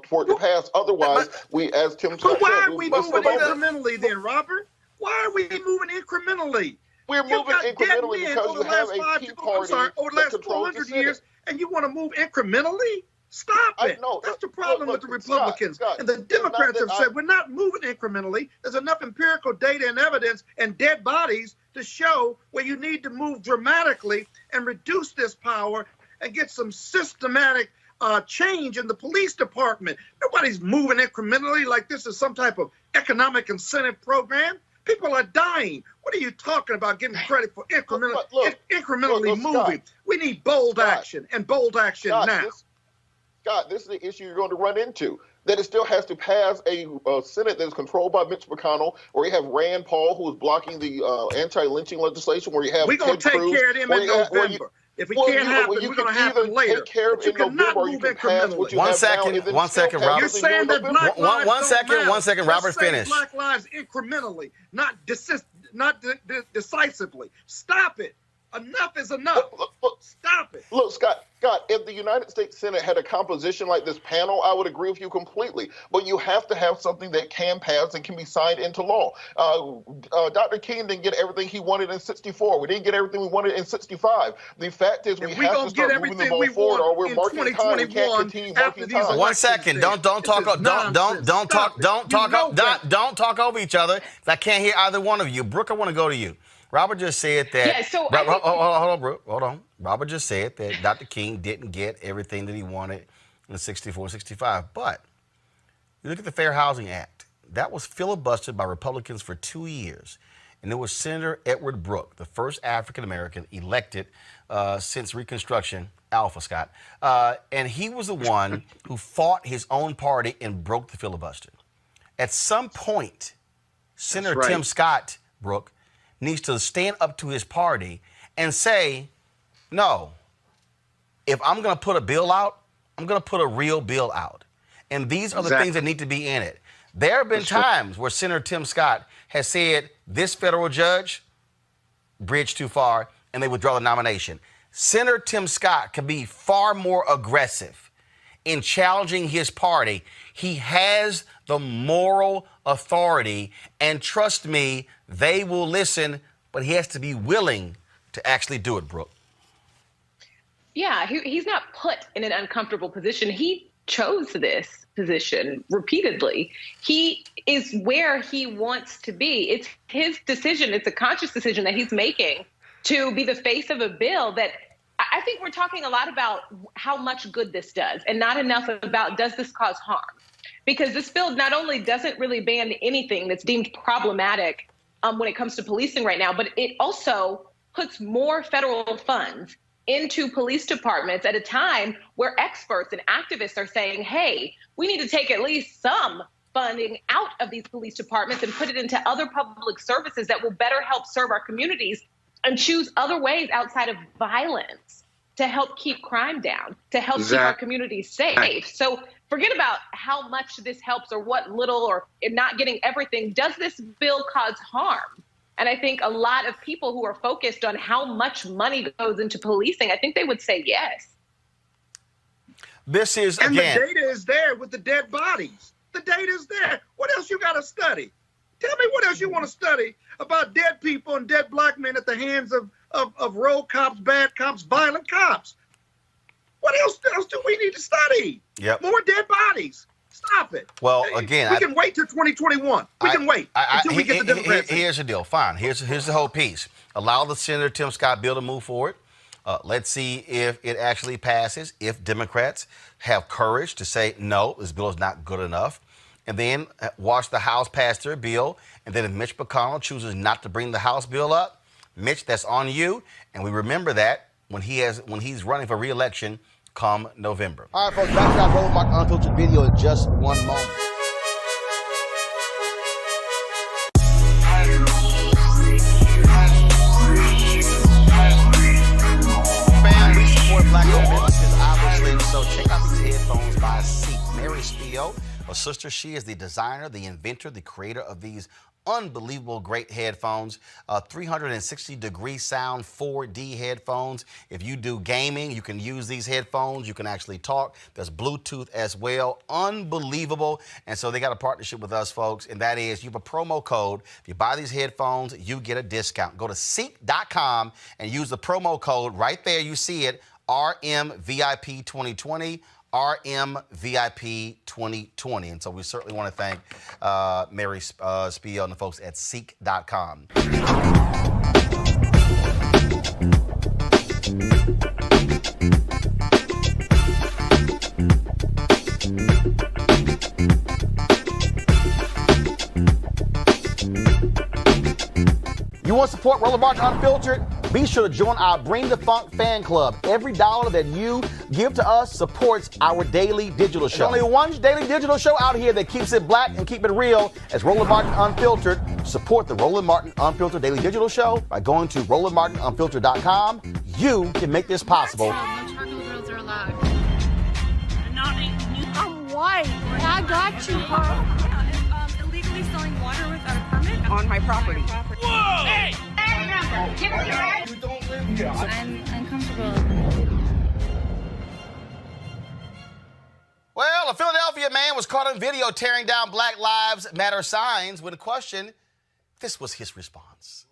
for it to pass? Otherwise, we, as Tim Scott said, why are we moving incrementally then, Robert? Why are we moving incrementally? We're moving incrementally because you have a Tea Party over the last 400 years, and you want to move incrementally? Stop it. That's the problem with the Republicans. Scott, and the Democrats have said we're not moving incrementally. There's enough empirical data and evidence and dead bodies to show where you need to move dramatically and reduce this power and get some systematic change in the police department. Nobody's moving incrementally like this is some type of economic incentive program. People are dying. What are you talking about giving credit for incrementally moving? We need bold action and bold action now. Scott, this is the issue you're going to run into, that it still has to pass a Senate that is controlled by Mitch McConnell, or you have Rand Paul, who is blocking the anti-lynching legislation, where you have we're going to take care of them in November. If we can't happen, we're going to happen later. Take care of it in November, or you can pass what you one have second, Robert. You're saying that Black lives one second, Robert, finish. Black lives incrementally, not decisively. Stop it. Enough is enough. Stop it. Look, Scott, if the United States Senate had a composition like this panel, I would agree with you completely. But you have to have something that can pass and can be signed into law. Dr. King didn't get everything he wanted in 64. We didn't get everything we wanted in 65. The fact is we have to start moving the ball forward or we're marking time. We can't continue marking time. 1 second. Don't talk over each other. I can't hear either one of you. Brooke, I want to go to you. Robert just said that. Yeah, so hold on, Brooke. Hold on. Robert just said that Dr. King didn't get everything that he wanted in 64, 65. But you look at the Fair Housing Act. That was filibustered by Republicans for 2 years. And it was Senator Edward Brooke, the first African-American elected since Reconstruction, Alpha Scott. And he was the one who fought his own party and broke the filibuster. At some point, Senator Tim Scott, Brooke, needs to stand up to his party and say, no, if I'm going to put a bill out, I'm going to put a real bill out. And these are the things that need to be in it. There have been times where Senator Tim Scott has said, this federal judge, bridge too far, and they withdraw the nomination. Senator Tim Scott can be far more aggressive in challenging his party. He has the moral authority, and trust me, they will listen, but he has to be willing to actually do it, Brooke. Yeah, he's not put in an uncomfortable position. He chose this position repeatedly. He is where he wants to be. It's his decision. It's a conscious decision that he's making to be the face of a bill that I think we're talking a lot about how much good this does and not enough about does this cause harm? Because this bill not only doesn't really ban anything that's deemed problematic when it comes to policing right now, but it also puts more federal funds into police departments at a time where experts and activists are saying, hey, we need to take at least some funding out of these police departments and put it into other public services that will better help serve our communities and choose other ways outside of violence to help keep crime down, to help keep our communities safe. So forget about how much this helps or what little or not getting everything. Does this bill cause harm? And I think a lot of people who are focused on how much money goes into policing, I think they would say yes. This is, and again, the data is there with the dead bodies. The data is there. What else you got to study? Tell me what else you want to study about dead people and dead black men at the hands of road cops, bad cops, violent cops. What else do we need to study? Yep. More dead bodies. Stop it. Well, again, we can wait till 2021. We can wait until we get the Democrats. Here's the deal. Fine. Here's the whole piece. Allow the Senator Tim Scott bill to move forward. Let's see if it actually passes, if Democrats have courage to say, no, this bill is not good enough. And then watch the House pass their bill. And then if Mitch McConnell chooses not to bring the House bill up, Mitch, that's on you. And we remember that when he's running for re-election come November. All right, folks, back to our Roland Martin Unfiltered video in just one moment. Fam, we support black businesses, obviously, so check out these headphones by Ceek. Mary Spio, her sister, she is the designer, the inventor, the creator of these unbelievable great headphones, 360-degree sound 4D headphones. If you do gaming, you can use these headphones. You can actually talk. There's Bluetooth as well. Unbelievable. And so they got a partnership with us, folks, and that is you have a promo code. If you buy these headphones, you get a discount. Go to Ceek.com and use the promo code right there. You see it, RMVIP2020. RMVIP 2020. And so we certainly want to thank Mary Spio and the folks at Ceek.com. You want to support Roland Martin Unfiltered? Be sure to join our Bring the Funk fan club. Every dollar that you give to us supports our daily digital show. There's only one daily digital show out here that keeps it black and keep it real. As Roland Martin Unfiltered. Support the Roland Martin Unfiltered daily digital show by going to RolandMartinUnfiltered.com. You can make this possible. No charcoal grills are allowed. I'm white. I got you, huh? Illegally selling water without a permit on my property. Whoa! Hey! You don't live here. I'm uncomfortable. Well, a Philadelphia man was caught on video tearing down Black Lives Matter signs. When questioned, this was his response.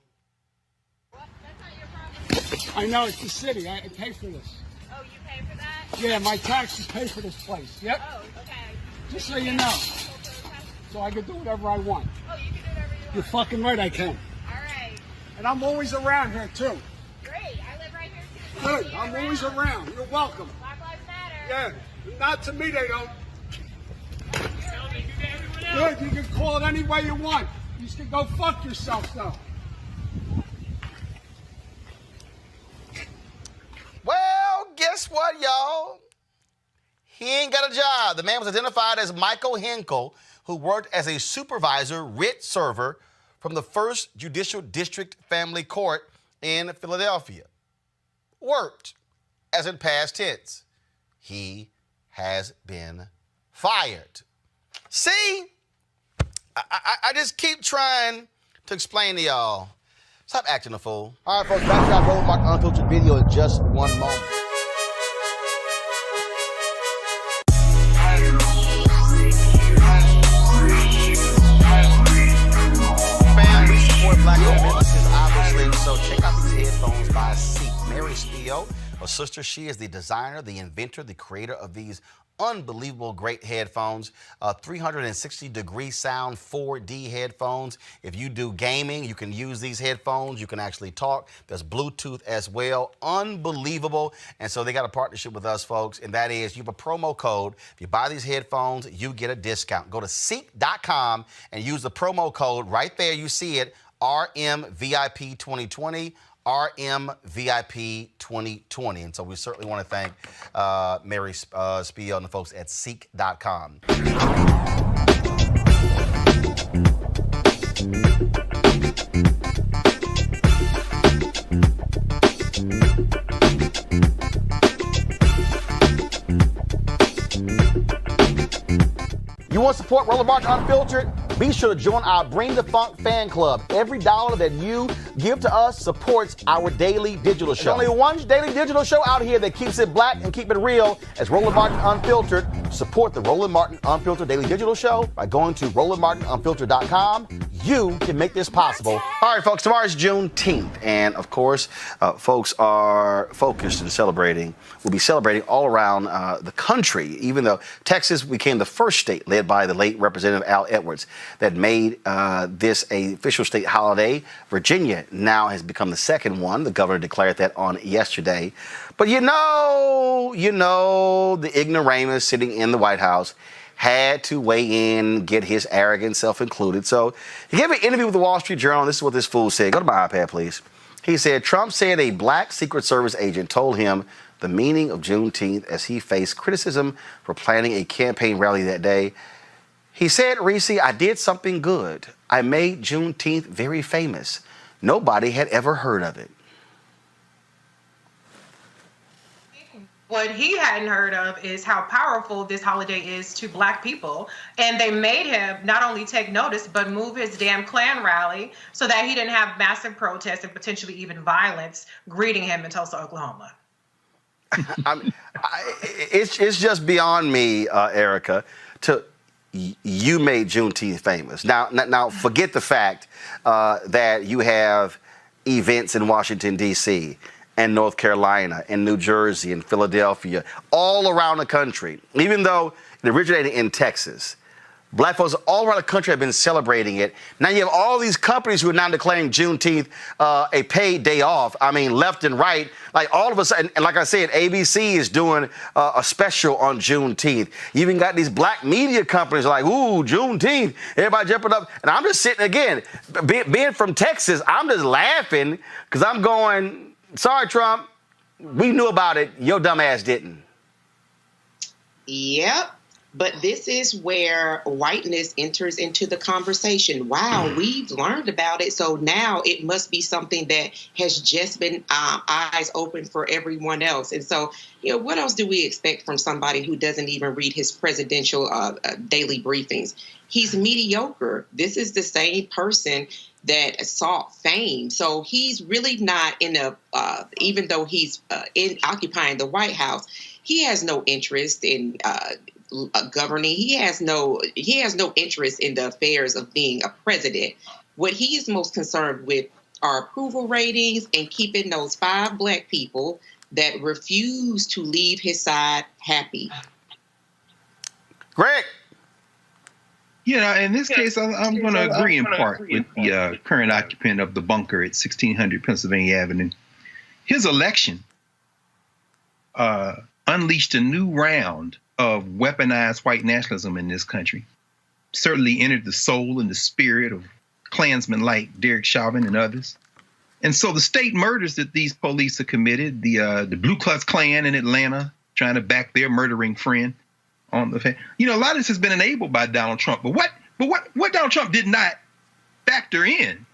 I know, it's the city. I pay for this. Oh, you pay for that? Yeah, my taxes pay for this place. Yep. Oh, okay. Just so you know. So I can do whatever I want. Oh, you can do whatever you want. You're fucking right, I can. All right. And I'm always around here, too. Great. I live right here, too. Good. I'm always around. You're welcome. Black Lives Matter. Yeah. Not to me, they don't. Good. You can call it any way you want. You can go fuck yourself, though. Well, guess what, y'all? He ain't got a job. The man was identified as Michael Hinkle, who worked as a supervisor writ server from the 1st Judicial District Family Court in Philadelphia. Worked, as in past tense. He has been fired. See, I just keep trying to explain to y'all. Stop acting a fool. All right, folks, back to our Roland Martin Unfiltered video in just one moment. Fam, we support black businesses, obviously, so check out these headphones by Ceek. Mary Steele, her sister, she is the designer, the inventor, the creator of these unbelievable great headphones, 360-degree sound 4D headphones. If you do gaming, you can use these headphones. You can actually talk. There's Bluetooth as well. Unbelievable. And so they got a partnership with us, folks, and that is you have a promo code. If you buy these headphones, you get a discount. Go to Ceek.com and use the promo code right there. You see it, RMVIP 2020. RMVIP 2020. And so we certainly want to thank Mary Spiel and the folks at Ceek.com. You want to support Roland Martin Unfiltered? Be sure to join our Bring the Funk fan club. Every dollar that you give to us supports our daily digital show. There's only one daily digital show out here that keeps it black and keep it real as Roland Martin Unfiltered. Support the Roland Martin Unfiltered daily digital show by going to RolandMartinUnfiltered.com. You can make this possible. All right, folks, tomorrow's Juneteenth. And, of course, folks are focused and celebrating. We'll be celebrating all around the country, even though Texas became the first state led by the late Representative Al Edwards that made this a official state holiday. Virginia now has become the second one. The governor declared that on yesterday. But you know, the ignoramus sitting in the White House had to weigh in, get his arrogant self included. So he gave an interview with the Wall Street Journal. This is what this fool said. Go to my iPad, please. He said, Trump said a black Secret Service agent told him the meaning of Juneteenth as he faced criticism for planning a campaign rally that day. He said, Reese, I did something good. I made Juneteenth very famous. Nobody had ever heard of it. What he hadn't heard of is how powerful this holiday is to black people. And they made him not only take notice, but move his damn Klan rally so that he didn't have massive protests and potentially even violence greeting him in Tulsa, Oklahoma. It's just beyond me, Erica, you made Juneteenth famous. Now, forget the fact that you have events in Washington, D.C., and North Carolina, and New Jersey, and Philadelphia, all around the country. Even though it originated in Texas, black folks all around the country have been celebrating it. Now you have all these companies who are now declaring Juneteenth a paid day off. I mean, left and right. Like all of a sudden, and like I said, ABC is doing a special on Juneteenth. You even got these black media companies like, ooh, Juneteenth, everybody jumping up. And I'm just sitting, again, being from Texas, I'm just laughing because I'm going, sorry, Trump, we knew about it. Your dumb ass didn't. Yep. But this is where whiteness enters into the conversation. Wow, we've learned about it. So now it must be something that has just been eyes open for everyone else. And so, what else do we expect from somebody who doesn't even read his presidential daily briefings? He's mediocre. This is the same person that sought fame. So he's really not in even though he's occupying the White House, he has no interest in governing. He has no interest in the affairs of being a president. What he is most concerned with are approval ratings and keeping those 5 black people that refuse to leave his side happy. Greg. Yeah, in this case, I'm going to agree in part with the current occupant of the bunker at 1600 Pennsylvania Avenue. His election unleashed a new round of weaponized white nationalism in this country. Certainly entered the soul and the spirit of Klansmen like Derek Chauvin and others. And so the state murders that these police have committed, the Ku Klux Klan in Atlanta trying to back their murdering friend on the a lot of this has been enabled by Donald Trump. But what Donald Trump did not factor in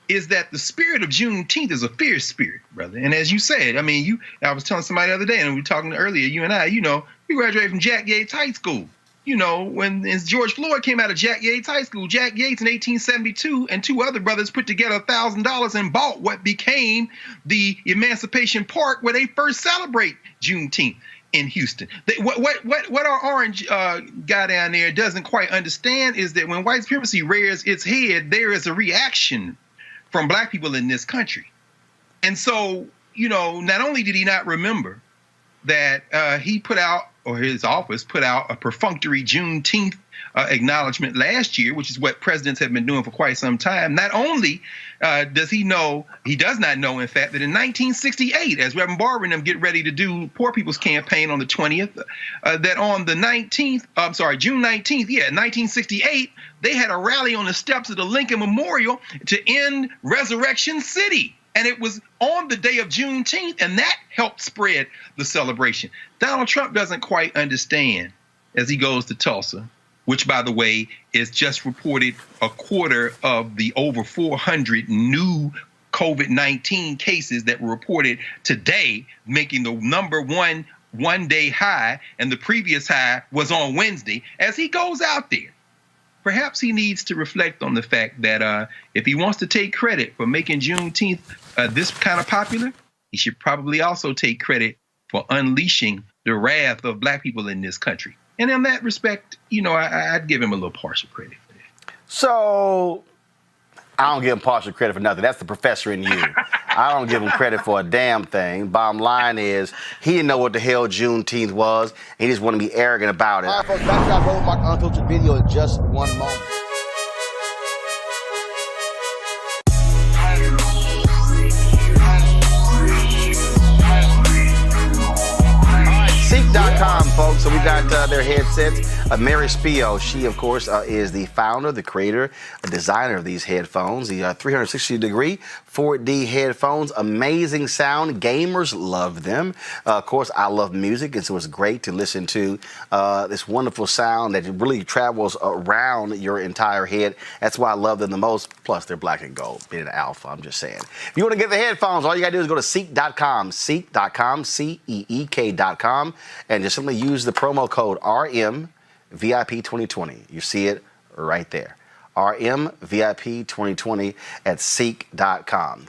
is that the spirit of Juneteenth is a fierce spirit, brother. And as you said, I was telling somebody the other day, and we were talking earlier, you and I, we graduated from Jack Yates High School. When George Floyd came out of Jack Yates High School, Jack Yates in 1872 and 2 other brothers put together $1,000 and bought what became the Emancipation Park where they first celebrate Juneteenth in Houston. What our orange guy down there doesn't quite understand is that when white supremacy rears its head, there is a reaction from black people in this country. And so, not only did he not remember that he put out, or his office put out, a perfunctory Juneteenth acknowledgement last year, which is what presidents have been doing for quite some time. Not only does he does not know, in fact, that in 1968, as Reverend Barber and them get ready to do Poor People's Campaign on the 20th, that on the June 19th, 1968, they had a rally on the steps of the Lincoln Memorial to end Resurrection City. And it was on the day of Juneteenth, and that helped spread the celebration. Donald Trump doesn't quite understand as he goes to Tulsa, which, by the way, is just reported a quarter of the over 400 new COVID-19 cases that were reported today, making the number one-day high, and the previous high was on Wednesday. As he goes out there, perhaps he needs to reflect on the fact that if he wants to take credit for making Juneteenth this kind of popular, he should probably also take credit for unleashing the wrath of black people in this country. And in that respect, I'd give him a little partial credit for that. So I don't give him partial credit for nothing. That's the professor in you. I don't give him credit for a damn thing. Bottom line is, he didn't know what the hell Juneteenth was, and he just wanted to be arrogant about it. All right, folks, back to our Roland Mark Unfiltered video in just one moment. Ceek.com, folks. So we got their headsets. Mary Spio, she, of course, is the founder, the creator, designer of these headphones. The 360-degree 4D headphones. Amazing sound. Gamers love them. Of course, I love music, and so it's great to listen to this wonderful sound that really travels around your entire head. That's why I love them the most. Plus, they're black and gold. Being an alpha, I'm just saying. If you want to get the headphones, all you got to do is go to Ceek.com. Ceek.com, Ceek.com. And just simply use the promo code RMVIP2020. You see it right there. RMVIP2020 at Ceek.com.